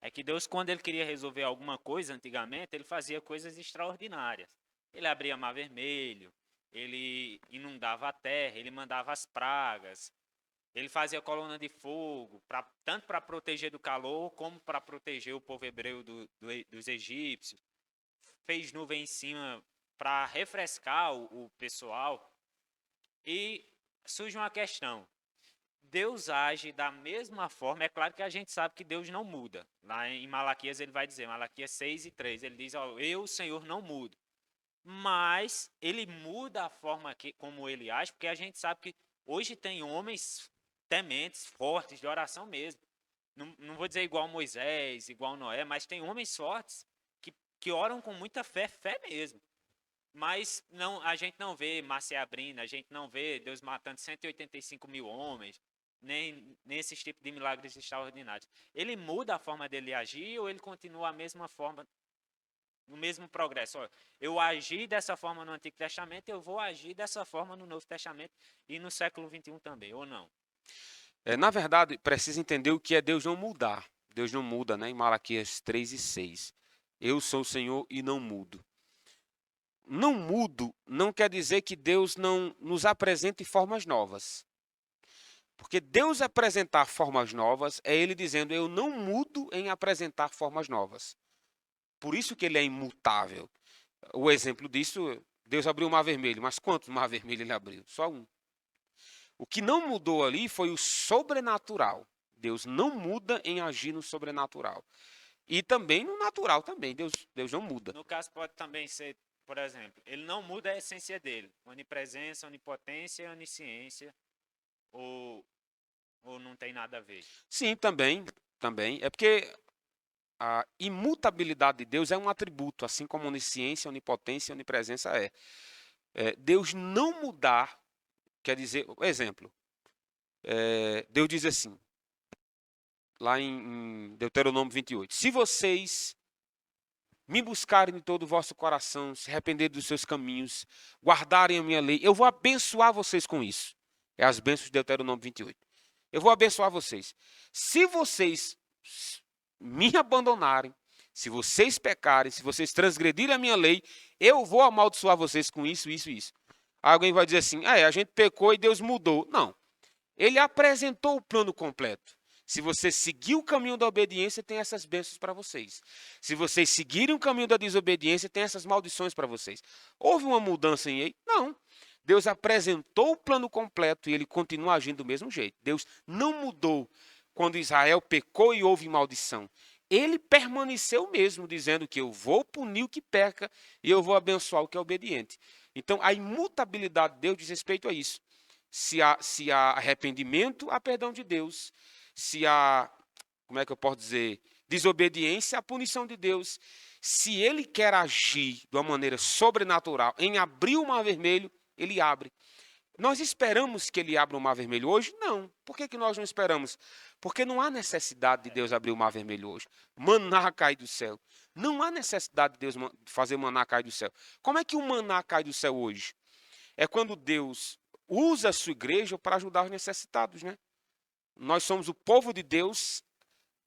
é que Deus, quando ele queria resolver alguma coisa antigamente, ele fazia coisas extraordinárias. Ele abria mar vermelho, ele inundava a terra, ele mandava as pragas, ele fazia coluna de fogo, tanto para proteger do calor, como para proteger o povo hebreu dos egípcios. Fez nuvem em cima para refrescar o pessoal. E surge uma questão. Deus age da mesma forma, é claro que a gente sabe que Deus não muda. Lá em Malaquias ele vai dizer, Malaquias 6:3, ele diz, ó, eu, o Senhor, não mudo. Mas ele muda a forma como ele age, porque a gente sabe que hoje tem homens tementes, fortes, de oração mesmo. Não vou dizer igual Moisés, igual Noé, mas tem homens fortes que oram com muita fé, fé mesmo. Mas não, a gente não vê mar se abrindo, a gente não vê Deus matando 185 mil homens, nem esses tipos de milagres extraordinários. Ele muda a forma dele agir ou ele continua a mesma forma, no mesmo progresso? Olha, eu agi dessa forma no Antigo Testamento, eu vou agir dessa forma no Novo Testamento e no século XXI também, ou não? Na verdade, precisa entender o que é Deus não mudar. Deus não muda, né? Em Malaquias 3:6. Eu sou o Senhor e não mudo. Não mudo não quer dizer que Deus não nos apresente formas novas. Porque Deus apresentar formas novas é Ele dizendo, eu não mudo em apresentar formas novas. Por isso que Ele é imutável. O exemplo disso, Deus abriu o Mar Vermelho, mas quantos Mar Vermelho Ele abriu? Só um. O que não mudou ali foi o sobrenatural. Deus não muda em agir no sobrenatural. E também no natural também, Deus não muda. No caso, pode também ser, por exemplo, ele não muda a essência dele. Onipresença, onipotência, onisciência, ou, ou não tem nada a ver? Sim, também. É porque a imutabilidade de Deus é um atributo, assim como onisciência, onipotência e onipresença é. Deus não mudar, quer dizer, exemplo, Deus diz assim, lá em Deuteronômio 28, se vocês me buscarem de todo o vosso coração, se arrependerem dos seus caminhos, guardarem a minha lei, eu vou abençoar vocês com isso. É as bênçãos de Deuteronômio 28. Eu vou abençoar vocês. Se vocês me abandonarem, se vocês pecarem, se vocês transgredirem a minha lei, eu vou amaldiçoar vocês com isso, isso e isso. Alguém vai dizer assim, a gente pecou e Deus mudou. Não. Ele apresentou o plano completo. Se você seguir o caminho da obediência, tem essas bênçãos para vocês. Se vocês seguirem o caminho da desobediência, tem essas maldições para vocês. Houve uma mudança em ele? Não. Deus apresentou o plano completo e ele continua agindo do mesmo jeito. Deus não mudou quando Israel pecou e houve maldição. Ele permaneceu mesmo, dizendo que eu vou punir o que peca e eu vou abençoar o que é obediente. Então, a imutabilidade de Deus diz respeito a isso. Se há arrependimento, há perdão de Deus. Se há, como é que eu posso dizer, desobediência, há punição de Deus. Se ele quer agir de uma maneira sobrenatural em abrir o mar vermelho, ele abre. Nós esperamos que ele abra o mar vermelho hoje? Não. Por que nós não esperamos? Porque não há necessidade de Deus abrir o mar vermelho hoje. Maná cai do céu. Não há necessidade de Deus fazer maná cair do céu. Como é que o maná cai do céu hoje? É quando Deus usa a sua igreja para ajudar os necessitados, né? Nós somos o povo de Deus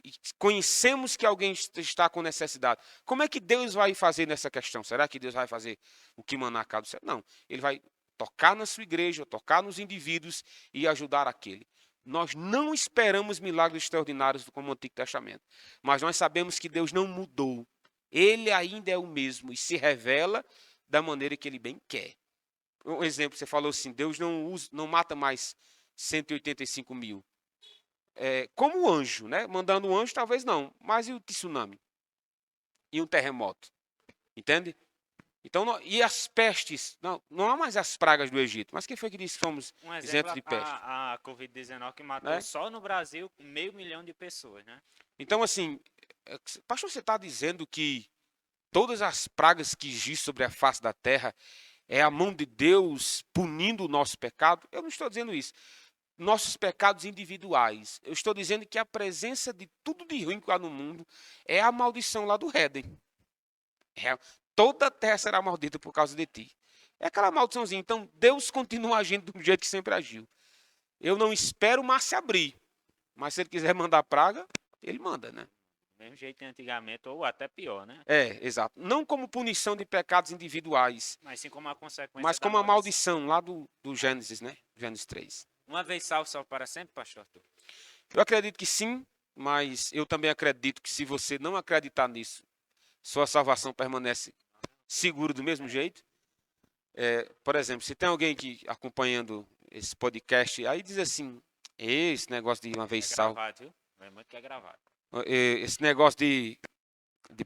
e conhecemos que alguém está com necessidade. Como é que Deus vai fazer nessa questão? Será que Deus vai fazer o que maná cai do céu? Não. Ele vai tocar na sua igreja, tocar nos indivíduos e ajudar aquele. Nós não esperamos milagres extraordinários como o Antigo Testamento, mas nós sabemos que Deus não mudou. Ele ainda é o mesmo e se revela da maneira que ele bem quer. Um exemplo, você falou assim, Deus não mata mais 185 mil. como o anjo, né? Mandando um anjo, talvez não, mas e o tsunami? E um terremoto? Entende? Então, e as pestes? Não há mais as pragas do Egito. Mas quem foi que disse que somos Um exemplo, isentos de peste? a Covid-19 que matou Né? só no Brasil 500 mil de pessoas, né? Então, assim, pastor, você está dizendo que todas as pragas que existem sobre a face da terra é a mão de Deus punindo o nosso pecado? Eu não estou dizendo isso. Nossos pecados individuais. Eu estou dizendo que a presença de tudo de ruim que há no mundo é a maldição lá do Éden. Toda a terra será maldita por causa de ti. É aquela maldiçãozinha. Então, Deus continua agindo do jeito que sempre agiu. Eu não espero o mar se abrir. Mas se ele quiser mandar praga, ele manda, né? Do mesmo jeito de antigamente, ou até pior, né? Exato. Não como punição de pecados individuais, Mas sim como a consequência mas da como a maldição. maldição lá do Gênesis, né? Gênesis 3. Uma vez salvo, salvo para sempre, pastor Arthur? Eu acredito que sim, mas eu também acredito que se você não acreditar nisso, sua salvação permanece segura do mesmo jeito. Por exemplo, se tem alguém que acompanhando esse podcast, aí diz assim, esse negócio de uma vez É salvo, gravado, viu? É muito que é gravado. esse negócio de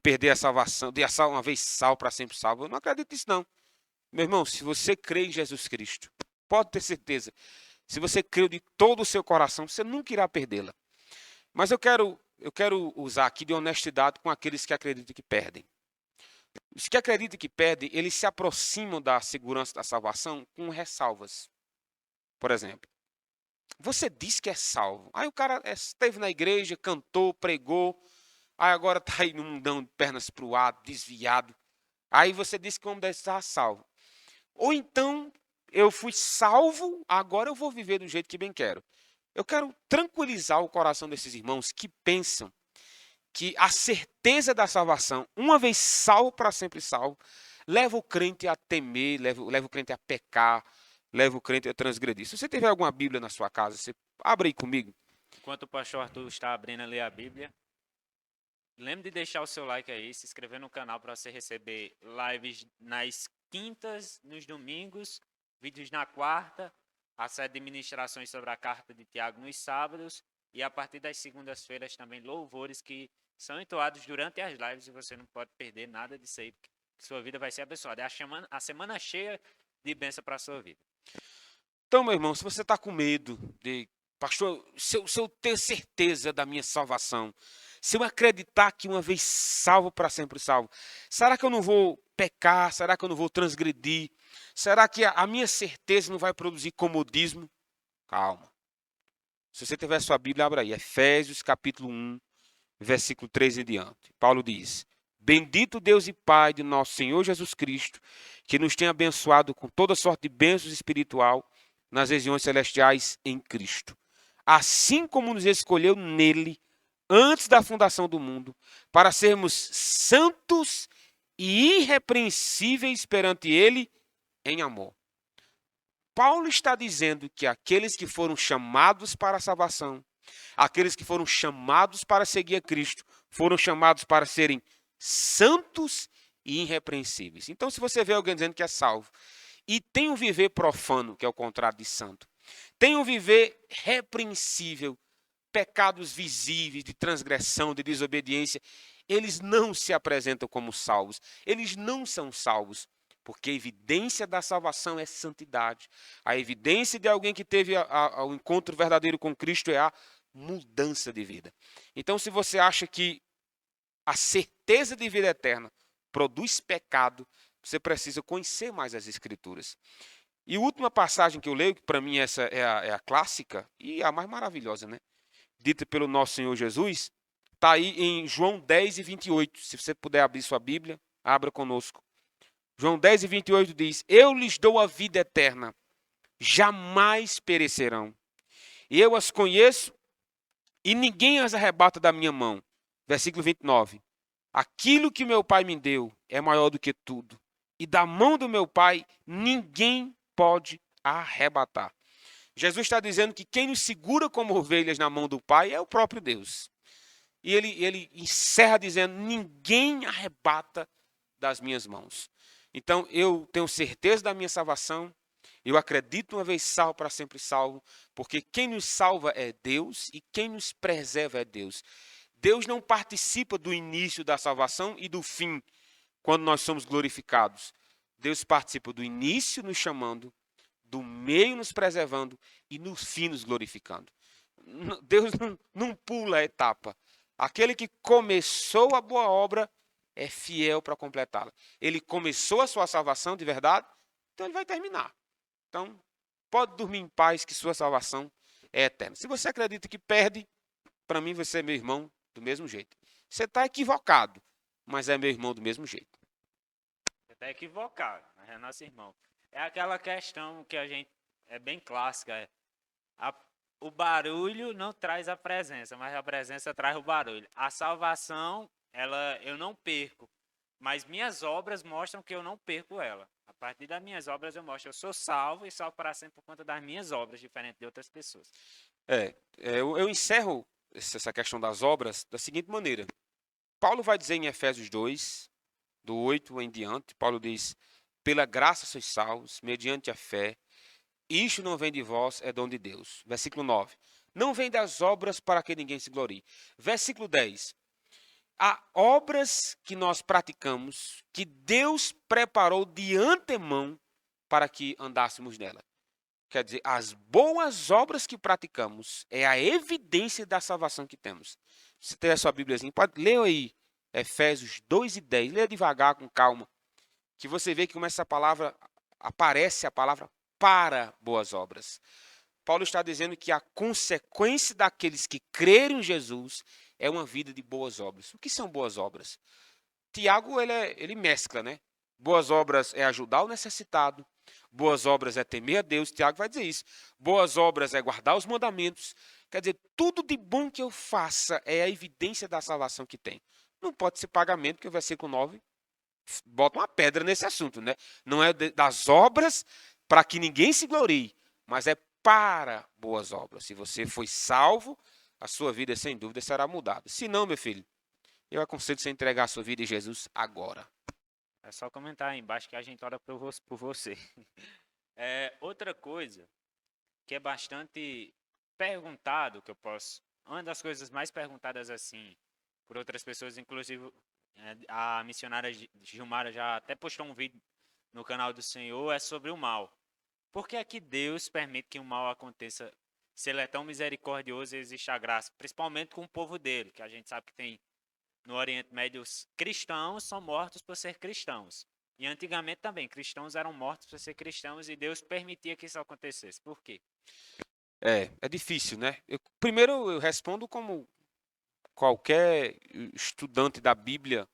perder a salvação, de uma vez salvo para sempre salvo, eu não acredito nisso não. Meu irmão, se você crê em Jesus Cristo, pode ter certeza, se você crê de todo o seu coração, você nunca irá perdê-la. Mas eu quero usar aqui de honestidade com aqueles que acreditam que perdem. Os que acreditam que perdem, eles se aproximam da segurança da salvação com ressalvas. Por exemplo, você diz que é salvo. Aí o cara esteve na igreja, cantou, pregou, aí agora está aí num mundão de pernas para o ar, desviado. Aí você diz que o homem deve estar salvo. Ou então, eu fui salvo, agora eu vou viver do jeito que bem quero. Eu quero tranquilizar o coração desses irmãos que pensam que a certeza da salvação, uma vez salvo para sempre salvo, leva o crente a temer, leva o crente a pecar, leva o crente a transgredir. Se você tiver alguma Bíblia na sua casa, você abre aí comigo. Enquanto o pastor Arthur está abrindo a ler a Bíblia, lembre de deixar o seu like aí, se inscrever no canal para você receber lives nas quintas, nos domingos, vídeos na quarta, a série de ministrações sobre a carta de Tiago nos sábados e a partir das segundas-feiras também louvores que são entoados durante as lives e você não pode perder nada disso aí, porque sua vida vai ser abençoada. É a semana cheia de bênção para a sua vida. Então, meu irmão, se você está com medo de, pastor, se eu ter certeza da minha salvação, se eu acreditar que uma vez salvo para sempre salvo, será que eu não vou pecar? Será que eu não vou transgredir? Será que a minha certeza não vai produzir comodismo? Calma. Se você tiver sua Bíblia, abra aí. Efésios capítulo 1, versículo 3 em diante. Paulo diz: Bendito Deus e Pai de nosso Senhor Jesus Cristo, que nos tem abençoado com toda sorte de bênçãos espiritual nas regiões celestiais em Cristo. Assim como nos escolheu nele, antes da fundação do mundo, para sermos santos e irrepreensíveis perante ele em amor. Paulo está dizendo que aqueles que foram chamados para a salvação, aqueles que foram chamados para seguir a Cristo, foram chamados para serem santos e irrepreensíveis. Então, se você vê alguém dizendo que é salvo e tem um viver profano, que é o contrário de santo, tem um viver repreensível, pecados visíveis de transgressão, de desobediência, eles não se apresentam como salvos. Eles não são salvos, porque a evidência da salvação é santidade. A evidência de alguém que teve o encontro verdadeiro com Cristo é a mudança de vida. Então, se você acha que a certeza de vida eterna produz pecado, você precisa conhecer mais as Escrituras. E a última passagem que eu leio, que para mim essa é a clássica e a mais maravilhosa, né? Dita pelo nosso Senhor Jesus, está aí em João 10 e 28. Se você puder abrir sua Bíblia, abra conosco. João 10 e 28 diz: Eu lhes dou a vida eterna, jamais perecerão. Eu as conheço e ninguém as arrebata da minha mão. Versículo 29. Aquilo que meu Pai me deu é maior do que tudo, e da mão do meu Pai ninguém pode arrebatar. Jesus está dizendo que quem nos segura como ovelhas na mão do Pai é o próprio Deus. E ele encerra dizendo: ninguém arrebata das minhas mãos. Então eu tenho certeza da minha salvação, Eu acredito uma vez salvo, para sempre salvo, porque quem nos salva é Deus e quem nos preserva é Deus. Deus não participa do início da salvação e do fim, quando nós somos glorificados. Deus participa do início nos chamando, do meio nos preservando e no fim nos glorificando. Deus não pula a etapa. Aquele que começou a boa obra é fiel para completá-la. Ele começou a sua salvação de verdade, então ele vai terminar. Então, pode dormir em paz que sua salvação é eterna. Se você acredita que perde, para mim você é meu irmão do mesmo jeito. Você está equivocado, mas é meu irmão do mesmo jeito. Você está equivocado, mas é nosso irmão. É aquela questão que a gente é bem clássica. O barulho não traz a presença, mas a presença traz o barulho. A salvação, eu não perco, mas minhas obras mostram que eu não perco ela. A partir das minhas obras eu mostro, eu sou salvo e salvo para sempre por conta das minhas obras, diferente de outras pessoas. Eu encerro essa questão das obras da seguinte maneira. Paulo vai dizer em Efésios 2, do 8 em diante, Paulo diz, pela graça sois salvos, mediante a fé, isto não vem de vós, é dom de Deus. Versículo 9. Não vem das obras para que ninguém se glorie. Versículo 10. Há obras que nós praticamos que Deus preparou de antemão para que andássemos nela. Quer dizer, as boas obras que praticamos é a evidência da salvação que temos. Se tem a sua Bíbliazinha, pode ler aí Efésios 2 e 10. Leia devagar, com calma, que você vê que como essa palavra aparece a palavra para boas obras. Paulo está dizendo que a consequência daqueles que crerem em Jesus é uma vida de boas obras. O que são boas obras? Tiago, ele mescla, né? Boas obras é ajudar o necessitado, boas obras é temer a Deus, Tiago vai dizer isso. Boas obras é guardar os mandamentos. Quer dizer, tudo de bom que eu faça é a evidência da salvação que tem. Não pode ser pagamento, porque o versículo 9 bota uma pedra nesse assunto, né? Não é das obras para que ninguém se glorie, mas é para boas obras. Se você foi salvo, a sua vida, sem dúvida, será mudada. Se não, meu filho, eu aconselho você a entregar a sua vida a Jesus agora. É só comentar aí embaixo que a gente ora por você. Outra coisa que é bastante perguntado, que eu posso... Uma das coisas mais perguntadas assim por outras pessoas, inclusive a missionária Gilmara já até postou um vídeo no canal do Senhor, é sobre o mal. Por que é que Deus permite que o mal aconteça? Se ele é tão misericordioso e existe a graça, principalmente com o povo dele, que a gente sabe que tem no Oriente Médio os cristãos são mortos por ser cristãos. E antigamente também, cristãos eram mortos por ser cristãos e Deus permitia que isso acontecesse. Por quê? É difícil, né? Primeiro eu respondo como qualquer estudante da Bíblia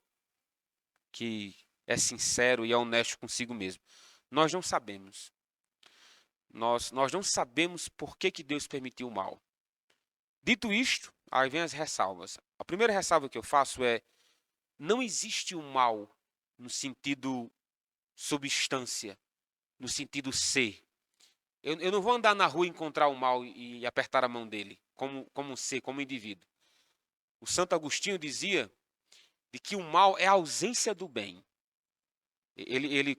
que é sincero e é honesto consigo mesmo. Nós não sabemos. Nós não sabemos por que Deus permitiu o mal. Dito isto, aí vem as ressalvas. A primeira ressalva que eu faço é: não existe o mal no sentido substância, no sentido ser. Eu não vou andar na rua e encontrar o mal e apertar a mão dele, como ser, como indivíduo. O Santo Agostinho dizia de que o mal é a ausência do bem. Ele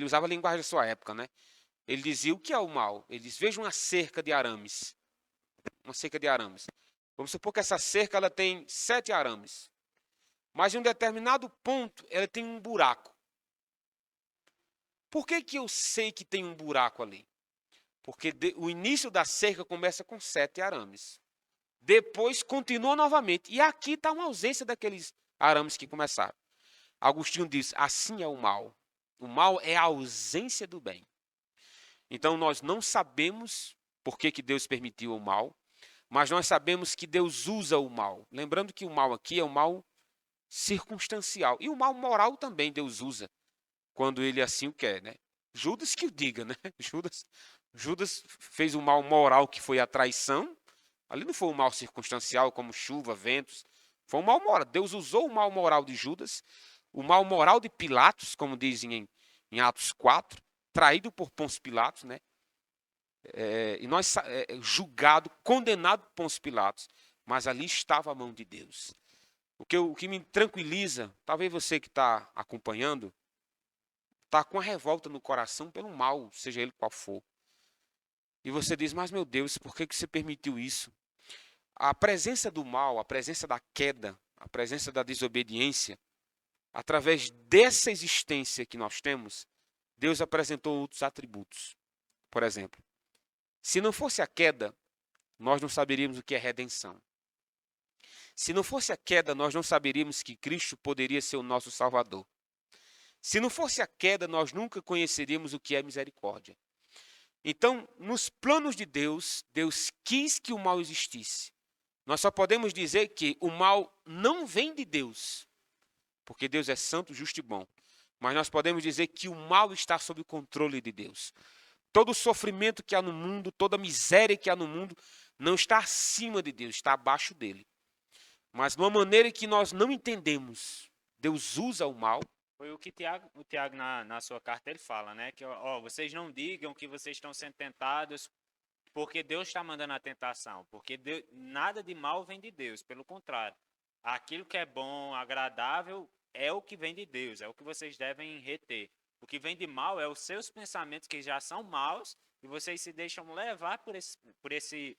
usava a linguagem da sua época, né? Ele dizia: o que é o mal? Ele diz: veja uma cerca de arames. Uma cerca de arames. Vamos supor que essa cerca ela tem 7 arames. Mas em um determinado ponto ela tem um buraco. Por que eu sei que tem um buraco ali? Porque o início da cerca começa com 7 arames. Depois continua novamente. E aqui está uma ausência daqueles arames que começaram. Agostinho diz: assim é o mal. O mal é a ausência do bem. Então nós não sabemos por que Deus permitiu o mal, mas nós sabemos que Deus usa o mal. Lembrando que o mal aqui é o mal circunstancial. E o mal moral também Deus usa, quando ele assim o quer, né? Judas que o diga, né? Judas fez o mal moral, que foi a traição. Ali não foi um mal circunstancial, como chuva, ventos. Foi um mal moral. Deus usou o mal moral de Judas, o mal moral de Pilatos, como dizem em Atos 4, traído por Pôncio Pilatos, né? Julgado, condenado por Pôncio Pilatos. Mas ali estava a mão de Deus. O que me tranquiliza, talvez você que está acompanhando, está com a revolta no coração pelo mal, seja ele qual for. E você diz, mas meu Deus, por que você permitiu isso? A presença do mal, a presença da queda, a presença da desobediência, através dessa existência que nós temos, Deus apresentou outros atributos. Por exemplo, se não fosse a queda, nós não saberíamos o que é redenção. Se não fosse a queda, nós não saberíamos que Cristo poderia ser o nosso Salvador. Se não fosse a queda, nós nunca conheceríamos o que é misericórdia. Então, nos planos de Deus, Deus quis que o mal existisse. Nós só podemos dizer que o mal não vem de Deus, porque Deus é santo, justo e bom. Mas nós podemos dizer que o mal está sob o controle de Deus. Todo o sofrimento que há no mundo, toda a miséria que há no mundo, não está acima de Deus, está abaixo dele. Mas de uma maneira que nós não entendemos, Deus usa o mal. Foi o que o Tiago na sua carta ele fala, né? Que ó, vocês não digam que vocês estão sendo tentados porque Deus está mandando a tentação. Porque Deus, nada de mal vem de Deus, pelo contrário. Aquilo que é bom, agradável, é o que vem de Deus, é o que vocês devem reter. O que vem de mal é os seus pensamentos que já são maus e vocês se deixam levar por esse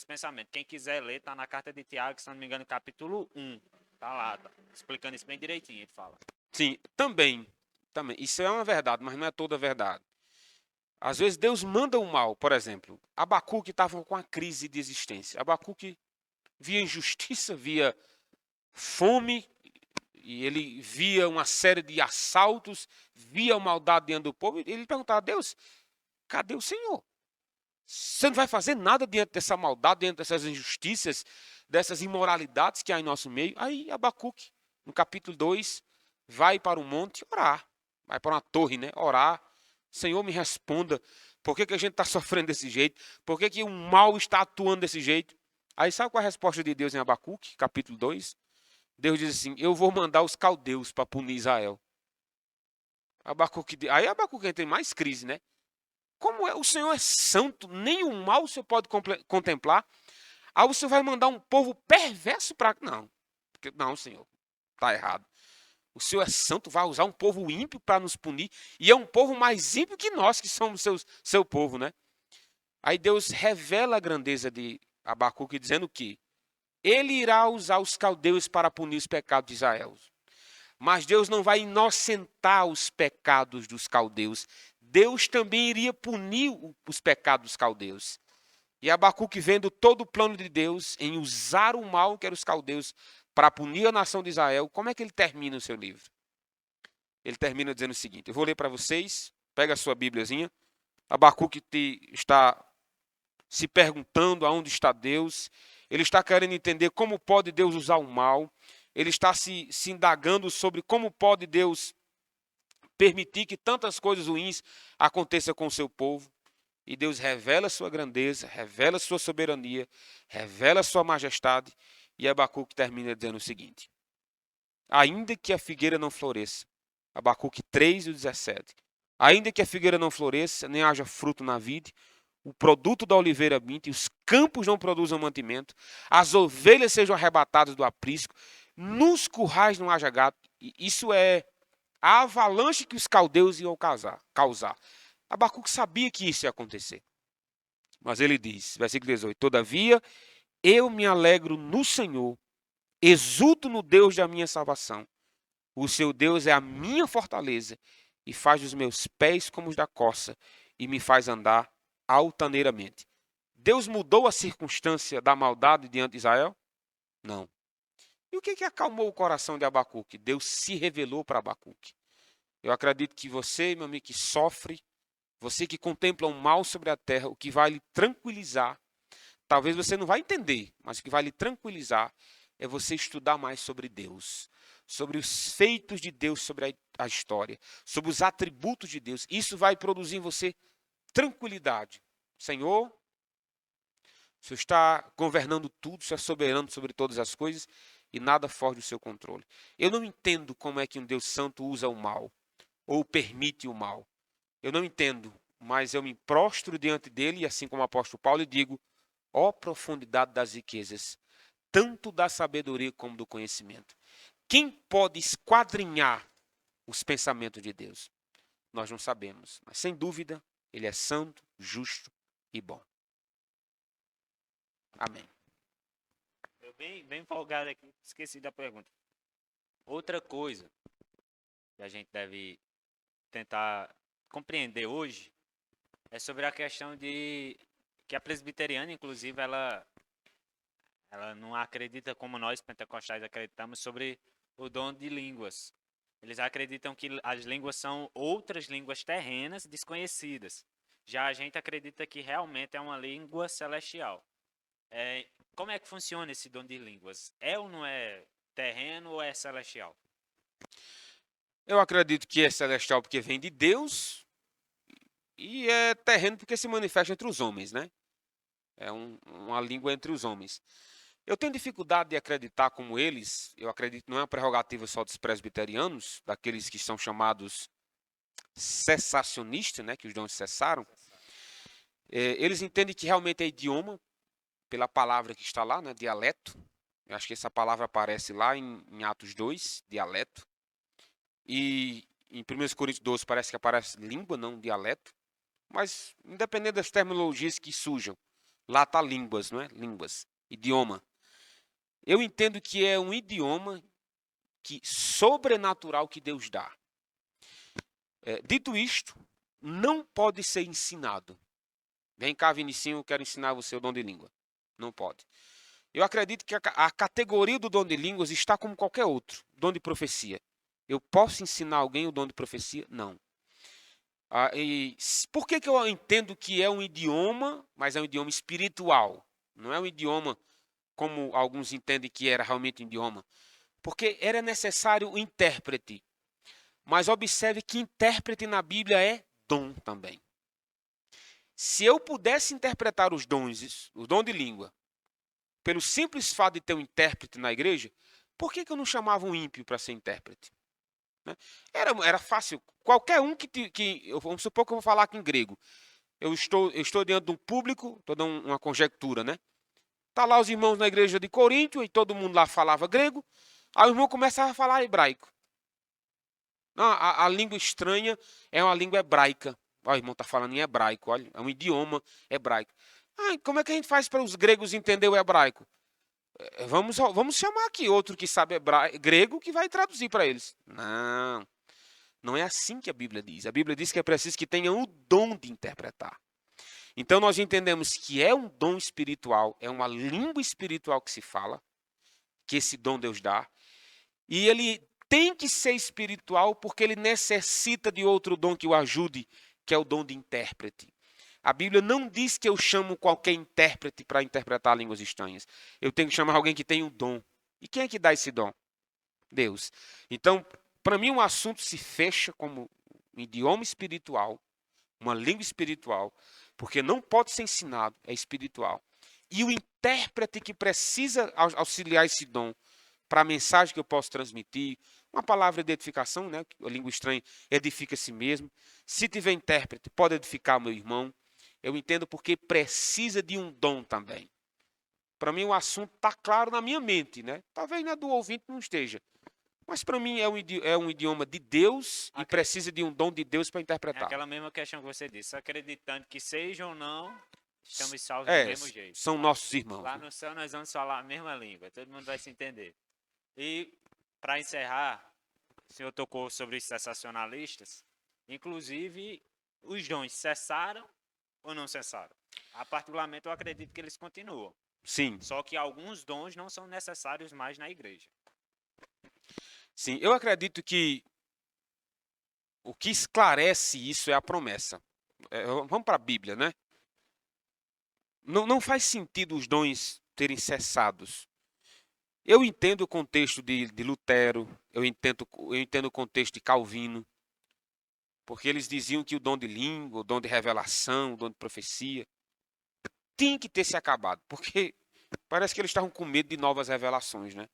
pensamento. Quem quiser ler, está na carta de Tiago, se não me engano, capítulo 1. Tá lá, tá explicando isso bem direitinho, ele fala. Sim, também. Isso é uma verdade, mas não é toda a verdade. Às vezes Deus manda o mal, por exemplo. Abacuque estava com uma crise de existência. Abacuque via injustiça, via fome, e ele via uma série de assaltos, via a maldade diante do povo. E ele perguntava a Deus, cadê o Senhor? Você não vai fazer nada diante dessa maldade, diante dessas injustiças, dessas imoralidades que há em nosso meio? Aí Abacuque, no capítulo 2, vai para o monte orar. Vai para uma torre, né? Orar. Senhor, me responda. Por que a gente está sofrendo desse jeito? Por que o mal está atuando desse jeito? Aí sabe qual é a resposta de Deus em Abacuque, capítulo 2? Deus diz assim, eu vou mandar os caldeus para punir Israel. Aí Abacuque tem mais crise, né? Como o Senhor é santo, nem o mal o Senhor pode contemplar. Aí o Senhor vai mandar um povo perverso para... Não, Senhor, está errado. O Senhor é santo, vai usar um povo ímpio para nos punir. E é um povo mais ímpio que nós, que somos seu povo, né? Aí Deus revela a grandeza de Abacuque, dizendo que ele irá usar os caldeus para punir os pecados de Israel. Mas Deus não vai inocentar os pecados dos caldeus. Deus também iria punir os pecados dos caldeus. E Abacuque, vendo todo o plano de Deus em usar o mal, que eram os caldeus, para punir a nação de Israel, como é que ele termina o seu livro? Ele termina dizendo o seguinte, eu vou ler para vocês, pega a sua bíbliazinha. Abacuque está se perguntando aonde está Deus, ele está querendo entender como pode Deus usar o mal, ele está se indagando sobre como pode Deus permitir que tantas coisas ruins aconteçam com o seu povo. E Deus revela a sua grandeza, revela a sua soberania, revela a sua majestade. E Abacuque termina dizendo o seguinte, ainda que a figueira não floresça, Abacuque 3:17, ainda que a figueira não floresça, nem haja fruto na vide, o produto da oliveira minte, os campos não produzam mantimento, as ovelhas sejam arrebatadas do aprisco, nos currais não haja gado. Isso é a avalanche que os caldeus iam causar. Abacuque sabia que isso ia acontecer. Mas ele diz, versículo 18, todavia, eu me alegro no Senhor, exulto no Deus da minha salvação. O seu Deus é a minha fortaleza e faz os meus pés como os da corça e me faz andar altaneiramente. Deus mudou a circunstância da maldade diante de Israel? Não. E o que acalmou o coração de Abacuque? Deus se revelou para Abacuque. Eu acredito que você, meu amigo, que sofre, você que contempla o mal sobre a terra, o que vai lhe tranquilizar, talvez você não vai entender, mas o que vai lhe tranquilizar é você estudar mais sobre Deus, sobre os feitos de Deus, sobre a história, sobre os atributos de Deus. Isso vai produzir em você tranquilidade. Senhor, o Senhor está governando tudo, o Senhor é soberano sobre todas as coisas e nada foge do seu controle. Eu não entendo como é que um Deus santo usa o mal ou permite o mal. Eu não entendo, mas eu me prostro diante dele, assim como o apóstolo Paulo, e digo, ó profundidade das riquezas, tanto da sabedoria como do conhecimento. Quem pode esquadrinhar os pensamentos de Deus? nós não sabemos. Mas, sem dúvida, ele é santo, justo e bom. Amém. Eu bem empolgado aqui, esqueci da pergunta. Outra coisa que a gente deve tentar compreender hoje é sobre a questão de que a presbiteriana, inclusive, ela não acredita como nós pentecostais acreditamos sobre o dom de línguas. Eles acreditam que as línguas são outras línguas terrenas desconhecidas. Já a gente acredita que realmente é uma língua celestial. Como é que funciona esse dom de línguas? É ou não é terreno ou é celestial? Eu acredito que é celestial porque vem de Deus e é terreno porque se manifesta entre os homens, né? É uma língua entre os homens. Eu tenho dificuldade de acreditar como eles, eu acredito que não é uma prerrogativa só dos presbiterianos, daqueles que são chamados cessacionistas, né, que os dons cessaram. Eles entendem que realmente é idioma, pela palavra que está lá, né, dialeto. Eu acho que essa palavra aparece lá em Atos 2, dialeto. E em 1 Coríntios 12 parece que aparece língua, não dialeto. Mas, independente das terminologias que surjam, lá está línguas, não é? Línguas, idioma. Eu entendo que é um idioma sobrenatural que Deus dá. Dito isto, não pode ser ensinado. Vem cá, Vinicinho, eu quero ensinar você o dom de língua. Não pode. Eu acredito que a categoria do dom de línguas está como qualquer outro. Dom de profecia. Eu posso ensinar alguém o dom de profecia? Não. Por que eu entendo que é um idioma, mas é um idioma espiritual? Não é um idioma como alguns entendem que era realmente um idioma. Porque era necessário um intérprete. Mas observe que intérprete na Bíblia é dom também. Se eu pudesse interpretar os dons, o dom de língua, pelo simples fato de ter um intérprete na igreja, por que eu não chamava um ímpio para ser intérprete? Era fácil. Qualquer um vamos supor que eu vou falar aqui em grego. Eu estou diante de um público, estou dando uma conjectura, né? Tá lá os irmãos na igreja de Corinto e todo mundo lá falava grego. Aí o irmão começava a falar hebraico. Não, a língua estranha é uma língua hebraica. O irmão está falando em hebraico, olha, é um idioma hebraico. Como é que a gente faz para os gregos entender o hebraico? Vamos chamar aqui outro que sabe grego que vai traduzir para eles. Não, não é assim que a Bíblia diz. A Bíblia diz que é preciso que tenham o dom de interpretar. Então nós entendemos que é um dom espiritual, é uma língua espiritual que se fala, que esse dom Deus dá, e ele tem que ser espiritual porque ele necessita de outro dom que o ajude, que é o dom de intérprete. A Bíblia não diz que eu chamo qualquer intérprete para interpretar línguas estranhas. Eu tenho que chamar alguém que tem um dom. E quem é que dá esse dom? Deus. Então, para mim, um assunto se fecha como um idioma espiritual, uma língua espiritual, porque não pode ser ensinado, é espiritual. E o intérprete que precisa auxiliar esse dom para a mensagem que eu posso transmitir, uma palavra de edificação, né? A língua estranha edifica a si mesmo. Se tiver intérprete, pode edificar meu irmão. Eu entendo porque precisa de um dom também. Para mim o assunto está claro na minha mente, né? Talvez na do ouvinte não esteja. Mas para mim é um idioma de Deus e precisa de um dom de Deus para É interpretar. aquela mesma questão que você disse, acreditando que seja ou não, estamos salvos do mesmo jeito. São nossos irmãos. Lá Né? no céu nós vamos falar a mesma língua, todo mundo vai se entender. E para encerrar, o senhor tocou sobre os sensacionalistas, inclusive os dons cessaram ou não cessaram? Particularmente eu acredito que eles continuam. Sim. Só que alguns dons não são necessários mais na igreja. Sim, eu acredito que o que esclarece isso é a promessa. Vamos para a Bíblia, né? Não faz sentido os dons terem cessados. Eu entendo o contexto de Lutero, eu entendo o contexto de Calvino, porque eles diziam que o dom de língua, o dom de revelação, o dom de profecia, tinha que ter se acabado, porque parece que eles estavam com medo de novas revelações, né?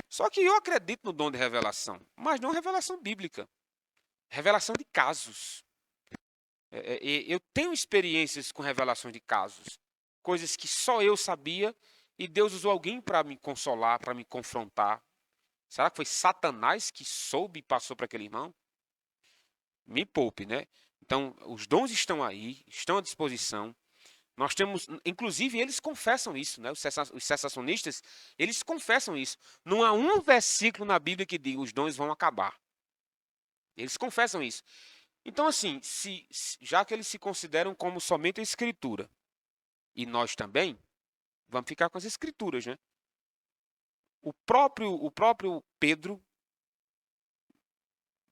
Só que eu acredito no dom de revelação, mas não revelação bíblica, revelação de casos. Eu tenho experiências com revelações de casos, coisas que só eu sabia e Deus usou alguém para me consolar, para me confrontar. Será que foi Satanás que soube e passou para aquele irmão? Me poupe, né? Então, os dons estão aí, estão à disposição. Nós temos, inclusive, eles confessam isso, né? Os cessacionistas, eles confessam isso. Não há um versículo na Bíblia que diga os dons vão acabar. Eles confessam isso. Então, assim, já que eles se consideram como somente a Escritura, e nós também, vamos ficar com as Escrituras, né? O próprio Pedro,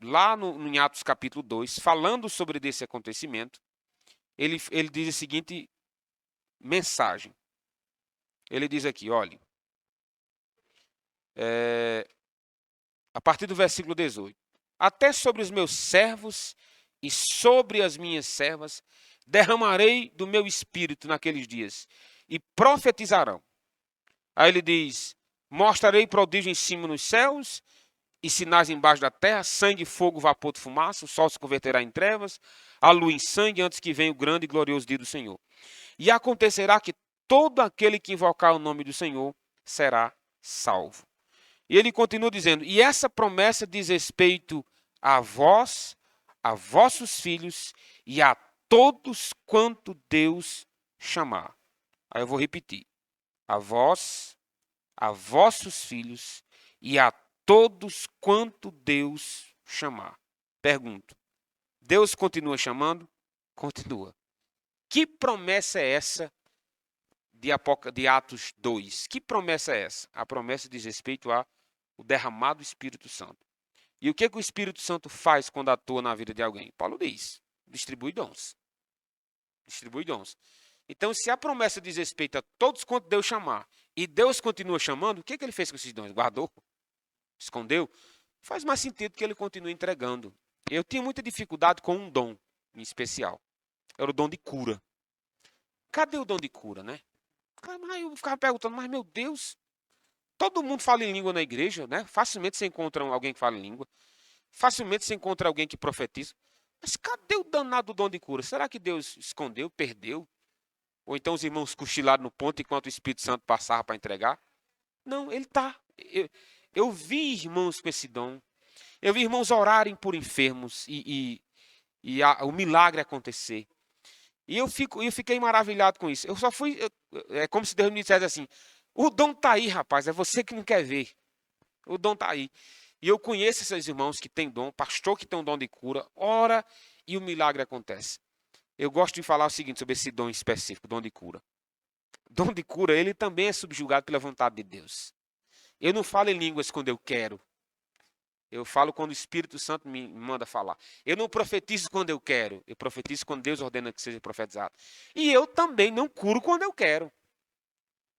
lá em Atos capítulo 2, falando sobre esse acontecimento, ele diz a seguinte mensagem. Ele diz aqui, olha, a partir do versículo 18. Até sobre os meus servos e sobre as minhas servas derramarei do meu espírito naqueles dias, e profetizarão. Aí ele diz, mostrarei prodígio em cima nos céus, e sinais embaixo da terra, sangue, fogo, vapor de fumaça, o sol se converterá em trevas, a lua em sangue, antes que venha o grande e glorioso dia do Senhor. E acontecerá que todo aquele que invocar o nome do Senhor será salvo. E ele continua dizendo, e essa promessa diz respeito a vós, a vossos filhos e a todos quanto Deus chamar. Aí eu vou repetir. A vós, a vossos filhos e a todos quanto Deus chamar. Pergunto, Deus continua chamando? Continua. Que promessa é essa de Atos 2? Que promessa é essa? A promessa diz respeito ao derramado Espírito Santo. E o que o Espírito Santo faz quando atua na vida de alguém? Paulo diz, distribui dons. Distribui dons. Então, se a promessa diz respeito a todos quanto Deus chamar, e Deus continua chamando, o que ele fez com esses dons? Guardou? Escondeu? Faz mais sentido que ele continue entregando. Eu tinha muita dificuldade com um dom em especial. Era o dom de cura. Cadê o dom de cura, né? Eu ficava perguntando, mas meu Deus, todo mundo fala em língua na igreja, né? Facilmente você encontra alguém que fala em língua. Facilmente você encontra alguém que profetiza. Mas cadê o danado do dom de cura? Será que Deus escondeu, perdeu? Ou então os irmãos cochilaram no ponto enquanto o Espírito Santo passava para entregar? Não, ele está. Eu vi irmãos com esse dom. Eu vi irmãos orarem por enfermos o milagre acontecer. E eu fiquei maravilhado com isso. Eu só fui. É como se Deus me dissesse assim: o dom está aí, rapaz. É você que não quer ver. O dom está aí. E eu conheço esses irmãos que têm dom, pastor que tem um dom de cura, ora e o milagre acontece. Eu gosto de falar o seguinte sobre esse dom específico, dom de cura. Dom de cura, ele também é subjugado pela vontade de Deus. Eu não falo em línguas quando eu quero. Eu falo quando o Espírito Santo me manda falar. Eu não profetizo quando eu quero. Eu profetizo quando Deus ordena que seja profetizado. E eu também não curo quando eu quero.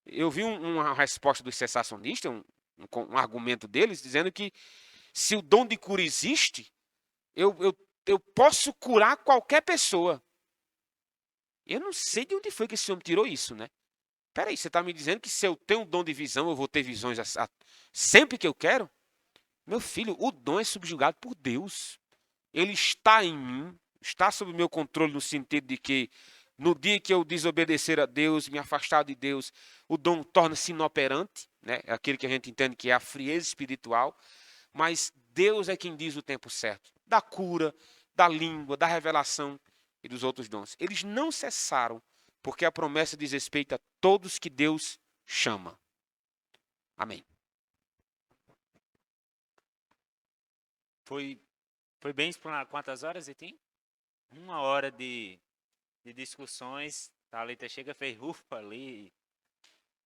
Eu vi uma resposta dos cessacionistas, um argumento deles, dizendo que se o dom de cura existe, eu posso curar qualquer pessoa. Eu não sei de onde foi que esse homem tirou isso, né? Peraí, você está me dizendo que se eu tenho um dom de visão, eu vou ter visões sempre que eu quero? Meu filho, o dom é subjugado por Deus. Ele está em mim, está sob meu controle no sentido de que no dia que eu desobedecer a Deus, me afastar de Deus, o dom torna-se inoperante, né? É aquele que a gente entende que é a frieza espiritual, mas Deus é quem diz o tempo certo, da cura, da língua, da revelação e dos outros dons. Eles não cessaram, porque a promessa diz respeito a todos que Deus chama. Amém. Foi bem explanado. Quantas horas, Itim? 1 hora de discussões. Thalita chega, fez ufa ali.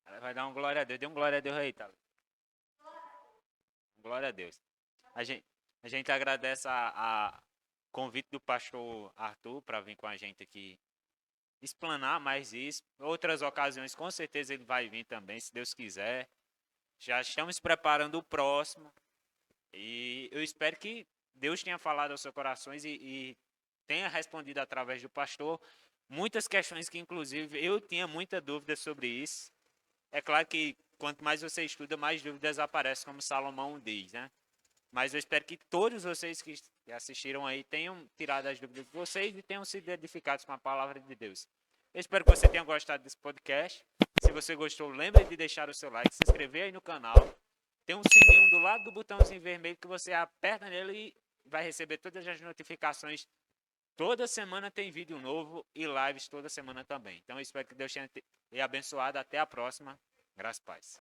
Ela vai dar um glória a Deus. Dê um glória a Deus aí, Thalita. Glória a Deus. A gente agradece a convite do pastor Arthur para vir com a gente aqui explanar mais isso. Outras ocasiões, com certeza ele vai vir também, se Deus quiser. Já estamos preparando o próximo. E eu espero que Deus tenha falado aos seus corações e tenha respondido através do pastor muitas questões que, inclusive, eu tinha muita dúvida sobre isso. É claro que quanto mais você estuda, mais dúvidas aparecem, como Salomão diz, né? Mas eu espero que todos vocês que assistiram aí tenham tirado as dúvidas de vocês e tenham sido edificados com a palavra de Deus. Eu espero que você tenha gostado desse podcast. Se você gostou, lembre de deixar o seu like, se inscrever aí no canal. Tem um sininho do lado do botãozinho vermelho que você aperta nele e vai receber todas as notificações. Toda semana tem vídeo novo e lives toda semana também. Então eu espero que Deus tenha abençoado. Até a próxima. Graças e paz.